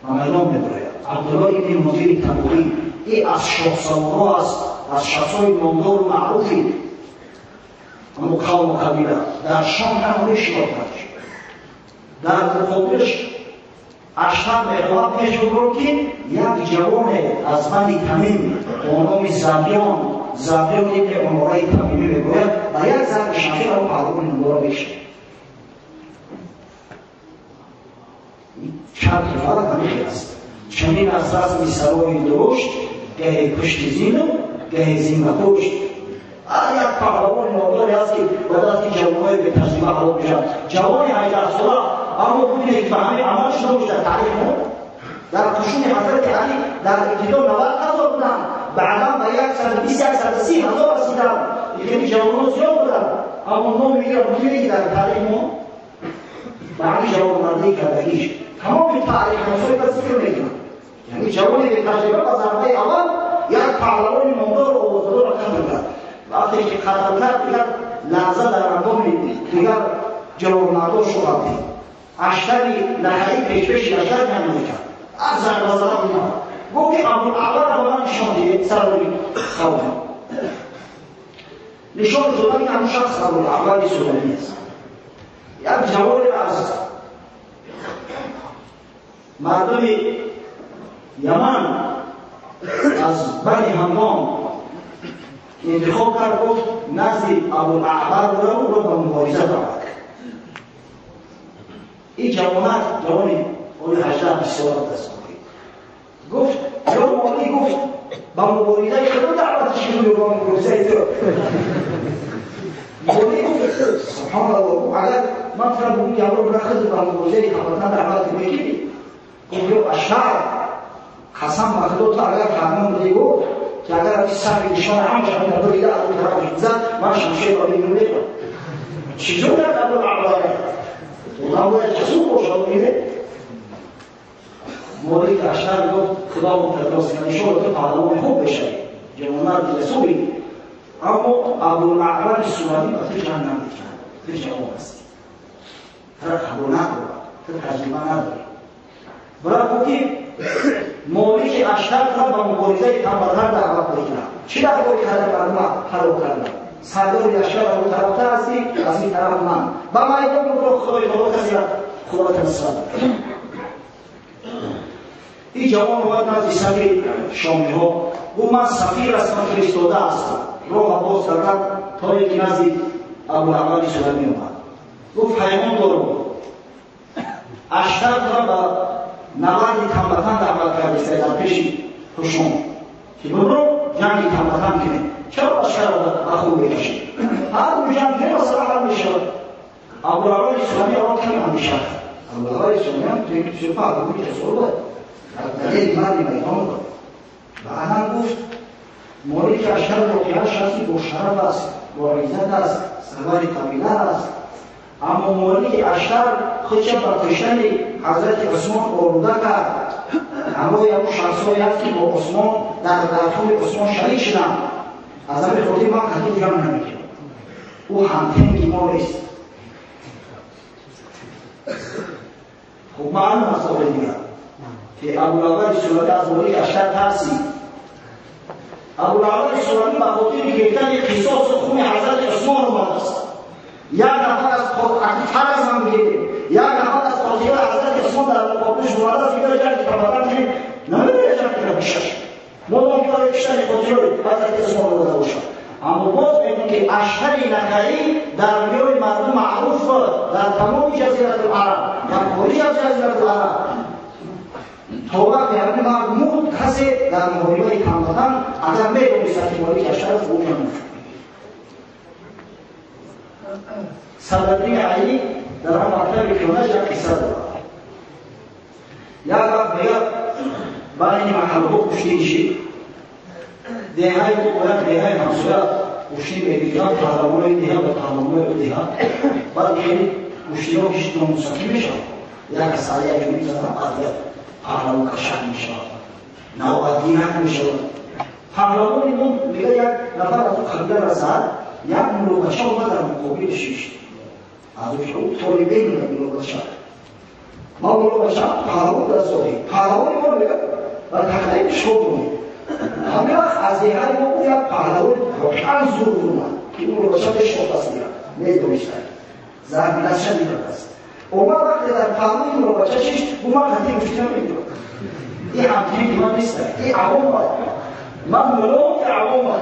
مردم می‌بره. عبدالله ابن مدیر تبوخی این از شخص‌ها است، از شخص‌های نامدار و معروفی اما قوم و قبیله در شام هم شکار کرد. در مقابلش اشتر می‌خواهد پیش بگوید که یک جوان از بنی تمیم با نام زبیان ابن عمره تمیمی میگوید و یک ضرب شمشیر را پهلوان نمبر بکشید. چند فرق همیشه است. چنین از رسم سرای درشت گه پشت زین و گه زین پشت. یک پهلوان نمبری است که بعد از که جوانهای به تجربه حالا بشن جوان 18 ساله اما بودی که همه عملش نبوش در تاریخ در قشون حضرت علی در ابتدا 90,000 بودن، بعدا به 120,000 رسیدن. یعنی جوانان زیاد بودن اما نام میگیرن بودی که در تاریخ ما بعدی جوانمردی کردگیش تمام تاریخ مسئولی در ذکر میگیرن. یعنی جوانی به تجربه با ضربه اول یک پهلوان نامدار و آوازدار را قتل کرد. وقتی که قتل کرد دیگر لحظه در اندام دیگر جوانمردان شدند. اشتری لحظه پیش لشکر جمع میکرد. از ضربه زدن می‌آمد. گفت که ابوالعبا را من نشان دهید سروری خواه. نشان دادن که همون شخص ابوالعبا سلمی است. یک جوان از مردم یمن از بنی همدان انتخاب کرد، گفت نزد ابوالعبا رو به مبارزه دعوت کرد. این جوانی اون 18 سال دست گفت یا مولی گفت با مبارزه خود دعوت شروع با مبارزه تو مولی گفت سبحان الله اگر من فرم بگوی یارو برخد با مبارزه خبرتن دعوت میگیری گفت یا اشعر قسم مخلوط تو اگر فرمان بودی گفت که اگر این سر نشان هم شما در دوریده از اون طرف زد من شمشیر را بگیرم میکنم چیزو در ابوالعبا اونا باید جسور باشد میده مولی که اشتر گفت خدا متدرس کنی شما تو پهلوان خوب بشه جوانمرد جسوری اما ابوالعبا سواری به تو جهنم میکنه تو جوان هستی تو قبول نداره تو تجربه نداری برای گفتی مولی که اشتر کرد با مبارزه تنبرتر دعوت بکنه چی دعوت کرده برای حلو کردن سردار لشکر اون طرفتر هستی از این طرف من با میدان رو خدای کسی را خدا تنصیب این جوان باید نزد سفیر شامی ها گفت من سفیر هستم فرستاده هستم راه باز کردن تا یکی نزد ابوالعبا سلمی آمد گفت پیغام دارم اشتر را به نبرد تنبتن دعوت کرده در پیش خشم که برو جنگی تنبتن کنه چرا اشتر را اخور بکشید هر دو جنگ که مسئله حل میشود ابوالعبا سلمی آمد کمی هم میشود ابوالعبا سلمی هم توی شفا عبوی جسور بود دلیل مردی میدان بود بعدا گفت مولی که اشتر واقعیش هستی با شرف است با عزت است سوار قبیله است اما مولی که اشتر خودش بر کشتن حضرت عثمان آلوده کرد همراه یک شخصهایی هست که با عثمان در دخول عثمان شریک شدن از همین خاطر من خطیب جمع نمیکنم او همتنگی ما نیست خب معلوم است آقای دیگر که ابوالعبا سلمی از مولی اشتر ترسید ابوالعبا سلمی به خاطر گرفتن قصاص خون حضرت عثمان آمده است یک نفر از فرض هم بگیریم یک نفر از قاضیان حضرت عثمان در مقابلش آمده است که جنگ تبادل کنیم نمی‌بینه جنگ بشش مادام که برای کشتن قاضیان حضرت عثمان آمده باشد اما باز ببینیم که اشتر نخعی در میان مردم معروف در تمام جزیره العرب در کل جزیره العرب توبه بیارن مرمود کسی در محریبای تنبتن اگر میدونی سطحی که اشتر خوب نمید صدقی علی در هم مرتبه کنش یک قصه دارد یک وقت بگر برای این محلقه کشتی شید دیهای تو باید دیهای همسویت کشتی بیدیگران پهلوانای دیها و پهلوانای دیها بعد خیلی کشتی ها کشتی ها مستقیم میشن یک ساله یک جوری زدن قضیت پهلوان کشک میشن نوعدی نک میشن پهلوانی من میگه یک نفر از او خریده رسد یک ملوکشه اومد در مقابل شیشت از اون که اون طالبه میگه باشد ما میگه باشد پهلوان دست داری پهلوان ما میگه و تقریب شد همه از این های ما باید پهلوان روشن زور بودن که اون رو باشد شد است میرن نیدونیشتن زرمی دستشن میرن است اومد وقتی در پهلوان این رو باشد چیش اومد هنده مشکل میگه این همتیمی که من نیستن این عوام باید من ملوک عوام باید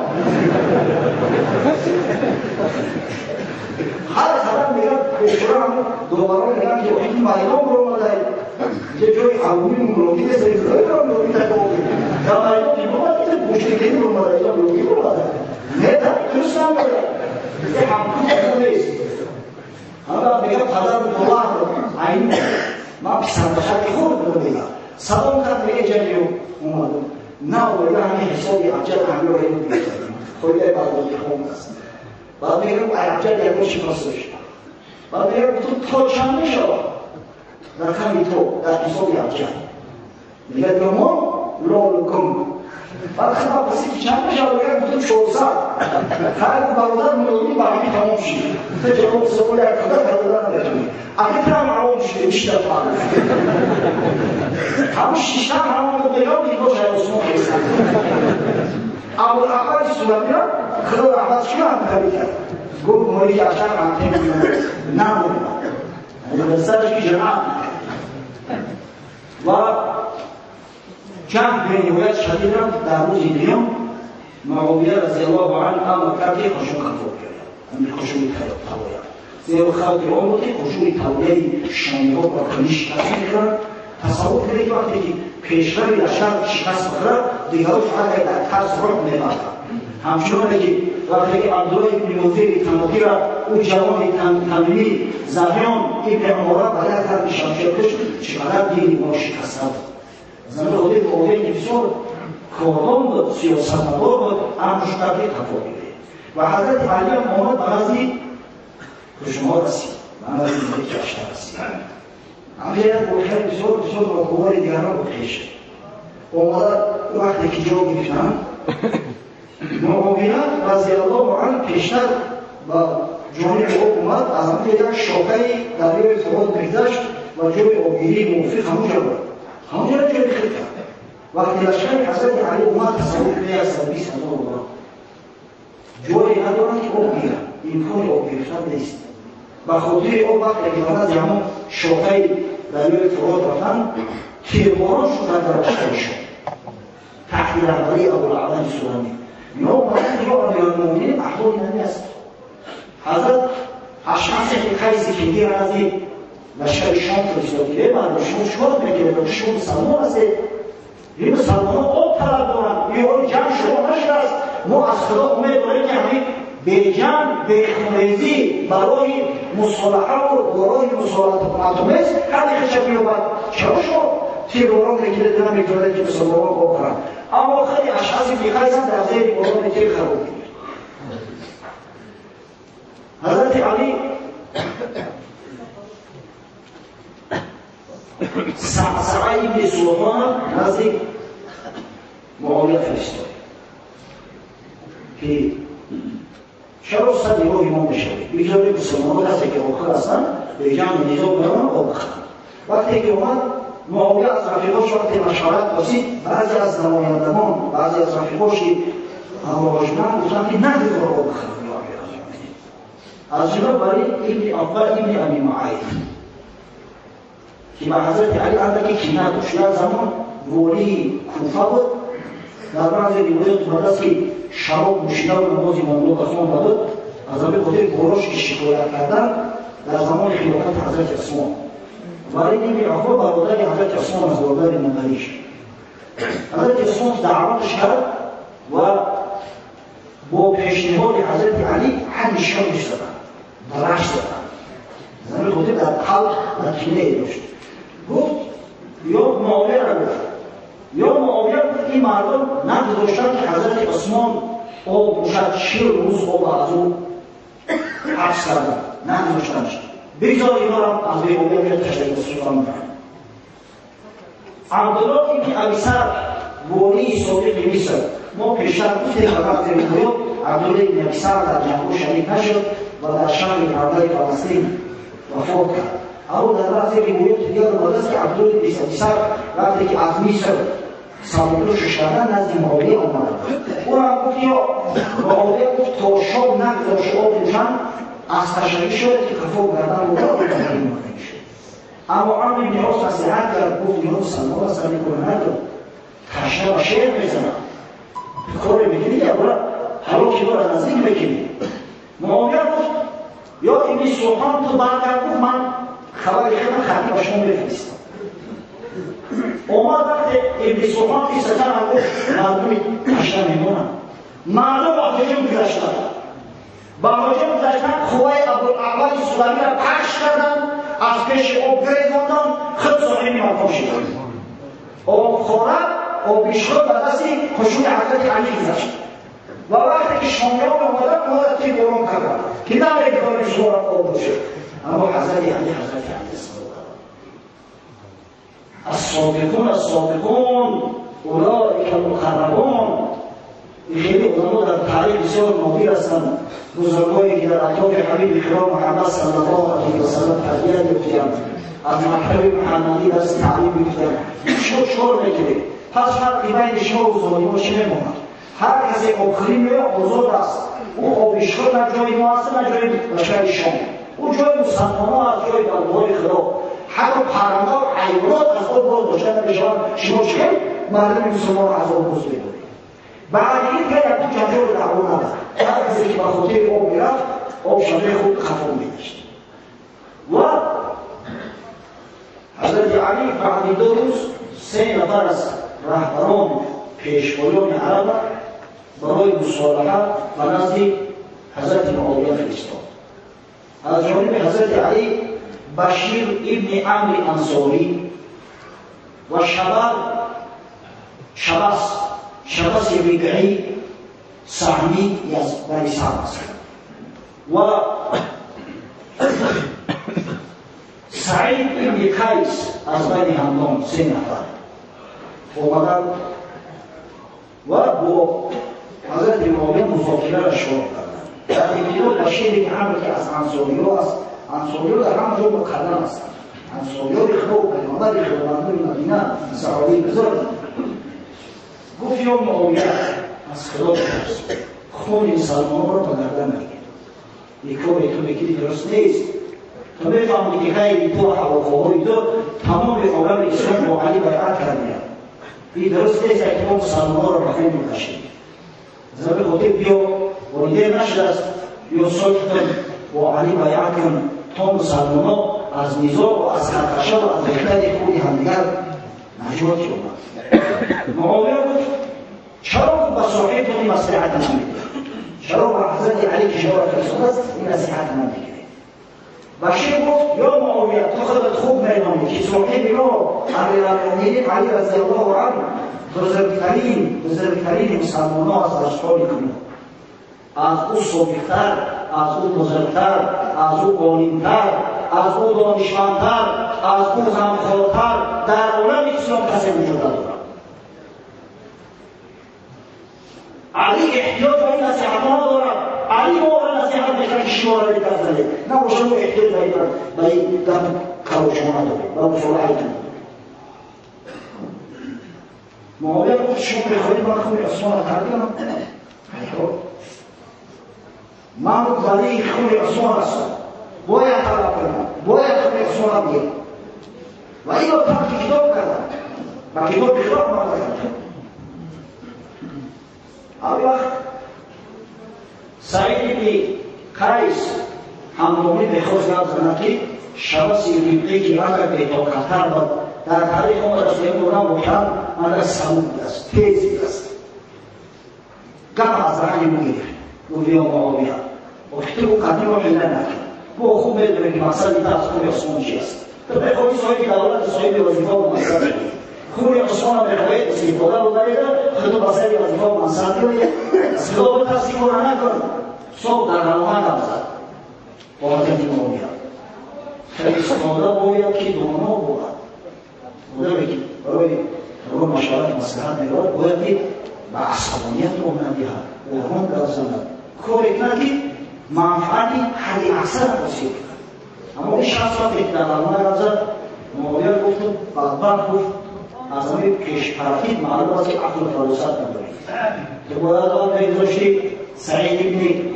هر خبر میگم بشورا همون دوباره میگم که این مایلان رو اومده یه جای عوامی ملوکی بزنید روی رو ملوکی تکاوی یا مایلان که باید این بوشتگی رو اومده یا ملوکی رو اومده نه تا دوست هم باید این همون رو نیست همه میگم $1000 این من پیسندشت خود رو میگم سلام کرد میگه جنگیو اومده نه اومده همین حسابی عجل همه رو این بیشتر خودی برداری خون است بعد میگم عجل یکو شکاستش بعد میگم تو چند میشود رقمی تو در حسابی عجل میگه ما لولکم بعد خدا بسی که چند میشود میگم تو 400 خیلی برادر ملونی با همی تمام شید تو جواب سوال یک خدا برادر نبتونی اگه ترم عوام شده بیشتر فعلا همون شیشتن همون رو بگم دیگه باشه عثمان خیستن اما اول سوال میرم خدا اول چی هم کاری کرد گفت موری اشتر همتین میمونه نمونه بسرش که جماعت و جمع به نهایت شدید را در روز دیگم معاویه رضی الله عنه امر کرد که خشوع خفور کرد امیر خشوع تاویه زیرا خلق عمر که خشوع تاویه شامی ها با کنیش تصمیم کرد تصور کنید وقتی که پیشروی لشکر شکست بخورد دیگر فقط در ترس راه می‌برد همچنان که وقتی که عبدالله ابن مزید تنقی را او جوان تنویی زهیان ابن عمارا باید کرد شمشیرش چقدر دینی ما شکسته زمین خودی قوی که بسیار کاران بود سیاستمدار بود امرش کردی تفاویده و حضرت علی هم آمد بعضی به شما رسید بعضی که اشتر رسید اما یک بخیر بسیار با قوار دیگران بخیشه اومده وقتی که جا گرفتن معاویه رضی الله عنه پیشتر با جانب او اومد از همون یک شاخه دریای فرات بگذشت و جای آبگیری موفق همونجا بود همونجا را جای بخیر کرد وقتی لشکر حضرت علی اومد تصور کنید از 20,000 جایی ندارند که آب گیرن امکان آب گرفتن نیست و خاطر آب وقتی که از همون شاخه دریای فرات رفتن تیرباران شدن در بخیر شد تحت رهبری ابوالعباس سلمی یا باید یا امیرالمومنین احوالی نمیست حضرت اشخاصی که خیلی کندی رازی لشکر شام فرستادی بعد شام شواد میگیره شام سلمان است این سلمان آب طلب دارن یه جنگ شما نشده است ما از خدا امید داریم که همین بیجان بیخونریزی برای مصالحه و برای مصالحات آمیز خیلی خشب می‌یابد چرا شما تیرباران میگیره دارن میگذاره که مسلمان آب کنن اما خیلی اشخاصی بیخیزن در زیر باران تیر خراب می‌گیره حضرت علی سعی ابن سلطان نزدیک معاویه فرستاد که چرا صد نیرو ایمان بشوید بگذاره مسلمان هستی که آخر هستن به جمع نظام بران آب بخورن وقتی که اومد معاویه از رفیقاش وقتی مشورت پرسید بعضی از نمایندگان بعضی از رفیقاش که همراهشون گفتن که نه دیگر آب بخورن از جمله برای ابن عباس ابن ابی معاید که با حضرت علی اندکی کینه داشت در زمان ولی کوفه بود در بعضی روایات اومده است که شراب نوشیده و نماز مملوک از آن بود از همین خاطر گروش که شکایت کردن در زمان خلافت حضرت عثمان ولی ابن عباس برادر حضرت عثمان از برادر مادریش حضرت عثمان دعوتش کرد و با پیشنهاد حضرت علی همیشه می‌شدن درش دادن زمین خاطر در قلب و کینه داشت گفت یا معاویه را گفت یا معاویه این مردم نگذاشتن که حضرت عثمان آب باشد 40 روز آب از او حبس کردن نگذاشتنش بگذار اینا را از معاویه میاد تشریف سلطان میکنن عبدالله ابن ابی سر والی سابق مصر ما پیشتر گفتیم خبر زیر عبدالله ابن ابی سر در جنگ شریک نشد و در شهر کردای فلسطین وفوت کرد. او در بعضی روایات دیگر آمده است که عبدالله بیسر وقتی که از مصر سوارش کردن نزد معاویه آمده. او هم گفت یا معاویه گفت تا شب نگذاشت آب روشن از تشریع شده که خفا گردن و را بکنیم مکنی شد. اما عمر بن عاص نصیحت کرد گفت اینا سلمان از سمی کنه ندارد تشنه و شعر میزنن کار میکنی که اولا حالا که داره نزدیک بکنی. معاویه گفت یا ابن سلطان تو برگرد گفت من خبر خیلی خطی با شما بفرستم. اومد وقت ابن سلطان که سکن هم گفت مردمی تشنه میمونن. مردم با حجم گذشتن با حجم گذشتن خواه ابوالعوال سلمی را پخش کردن از پیش آب گریزاندن خود صاحبی مقام شدن. آب خورد آب بیشتر به دستی خشوع حضرت علی گذشت و وقتی که شامیان آمدن مادر توی برون کردن که نمیگه کاری شما آب بشد. اما حضرت علی السابقون اولئک المقربون. این خیلی علما در تاریخ بسیار نادر هستند. بزرگانی که در اطراف حبیب کرام محمد صلی الله علیه و سلم تربیت یافتند از مکتب محمدی درس تعلیم یافتند. شور میگیره. پس فرقی بین شما و ظالما چه میماند؟ هر کسی آخرین میره آزاد است. او آبیشخور نه جای ما است نه جای لشکر شام. او جای مسلمانان از جای بلوای خدا. حتی پرنده و حیوانات از آب باز داشتن نمیشوند. شما چه مردم مسلمان از آب باز بدارید؟ بعد این که یک جنجال دعوا ندارد. هر کسی که به خاطر آب میرفت آب شده خود خفا میگشت. و حضرت علی بعد 2 روز 3 نفر از رهبران پیشوایان عرب برای مصالحه و نزد حضرت معاویه فرستاد. از جانب حضرت علی بشیر ابن عمرو انصاری و شبس ربیعی سهمی از بنی سعد است و سعید ابن قیس از بنی همدان 3 نفر اومدن و با حضرت معاویه مذاکره را شروع کردند. در ابتدا بشیر ابن عمرو که از انصاری‌ها است، انصاری‌ها در همه جا مقدم هستند. انصاری‌ها خدا پیامبر خداوند مدینه صحابی بزرگ گفت یا معاویه از خدا بترس، خون مسلمانان را به گردن نگیر. یک کاری تو میکنی درست نیست. تو میفهمی که غیر تو و هواخواهای تو تمام عالم اسلام با علی بیعت کردند. این درست نیست که تو مسلمانان را به خون میکشید. از به خاطر بیا وریده نشد است یا صلح کن با علی بیعت کن تا مسلمانان از نزاع و از خرخشه و از ریختن خود همدیگر نجات یابند. معاویه گفت چرا به صاحب تو این مصلحت نمیده؟ چرا به حضرت علی که شما را فرستاده است این نصیحت نمیگیره؟ بشیر گفت یا معاویه تو خودت خوب میدانی که صاحب ما امیرالمؤمنین علی رضی الله عنه بزرگترین مسلمانان از اشخاص کنید. از او صادقتر، از او بزرگتر، از او عالمتر، از او دانشمندتر، از او غمخوارتر در عالم اسلام کسی وجود ندارد. علی احتیاج به این نصیحت ندارد. علی ما را نصیحت میکنه که شما را دست نده. نه با شما احتیاج به این دم کار شما ندارد. با مصالحه کنید. معاویه گفت شما بخواهید من خون عثمان را تردیم من برای خون عثمان هستم. باید طلب کنم. باید خون عثمان را بگیرم. و این را ترک کتاب کردم. با کتاب بخواه مانده کردم. آن وقت سعید بن قیس همدانی به خود یاد زند که شبس ربیعی که اگر بی‌طاقت‌تر بود در تاریخ آمد است این دوران محرم مگر سمود است، تیز است. گپ از رنگ میگیرد. گفت یا معاویه اختیار و قدیم را حیله نکن. با خوب میدونه که مقصد این از خون عثمان چی است. تو بخواهی صاحب دولت صاحب وظیفه و منصب کنی. خون عثمان را بخواهید استفاده رو برید خود بسر وظیفه و منصب کنید. صدا به تصدیق را نکن. صبح در روان نبزد. با حضرت معاویه فرستاده باید که دانا بود. بوده که برای مشورت مصلحت نگاه باید که به عصبانیت رو ندهد. قرآن در زند. کاری کنه که منفعتی حدی اکثر حاصل کنه. اما این شخص وقتی که در درمان ازد معاویه گفت بدبخت گفت از همین کشپرفید معلوم است که عقل و فراست نداری که باید آن بگذاشتی سعید ابن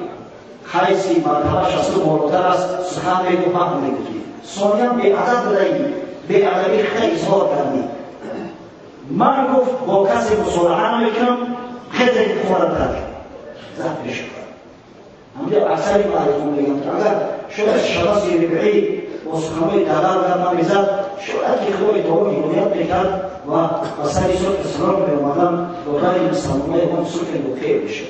خیسی مرتبهش از تو بالاتر است سخن بگو فهم بگذاری ثانیا بی‌ادب بودی بی‌ادبی خیلی اظهار کردی من گفت با کسی مصالحه نمیکنم خیلی خورم کرد زد بشکر همونجا اکثری معلوم میگم که اگر شاید شخصی ربعی با سخنهای دلال در من میزد شاید که خواهی دوام هدایت میکرد و اثری صلح اسلام میامدن دادن مسلمانهای اون صلح دوخیر بشه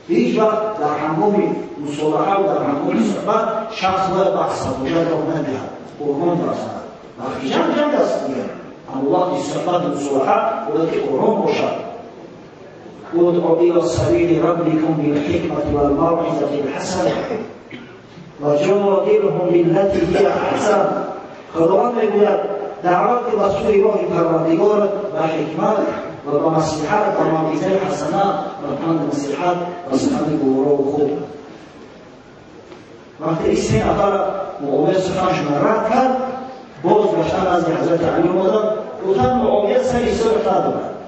هیچ وقت در هنگام مصالحه و در هنگام صحبت شخص باید بحث بوجه را ندهد قرآن برسند وقتی جنگ است دیگر اما وقتی صحبت مصالحه باید که قرآن باشد ادعوا إلى سبيل ربكم بالحكمة والموعظة الحسنة وجادلهم بالتي هي أحسن خداوند میگوید دعوت به سوی راه پروردگار و حکمت و با مصلحت و موعظه حسنه و پند نصیحت و سخن گوارا و خوب وقتی این سه نفر معاویه سخنشون رد کرد باز گشتن از حضرت علی اومدن گفتن معاویه سری صلح ندارد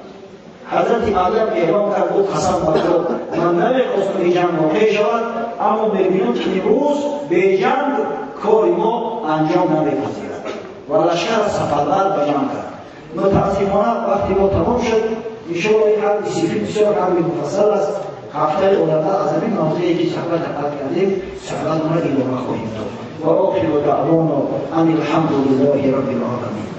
حضرت علی اعلام کرد گفت قسم بخدا من نمیخواستم این جنگ واقع شود اما میبینم که امروز به جنگ کار ما انجام نمیپذیرد و لشکر سفربر به جنگ کرد متاسفانه وقتی ما تمام شد انشاءالله این حرف سیفی بسیار حرف مفصل است هفته علما از همین موضوعی که صحبت کردیم صحبت ما ادامه خواهیم داد و آخر دعوانا ان الحمد لله رب العالمین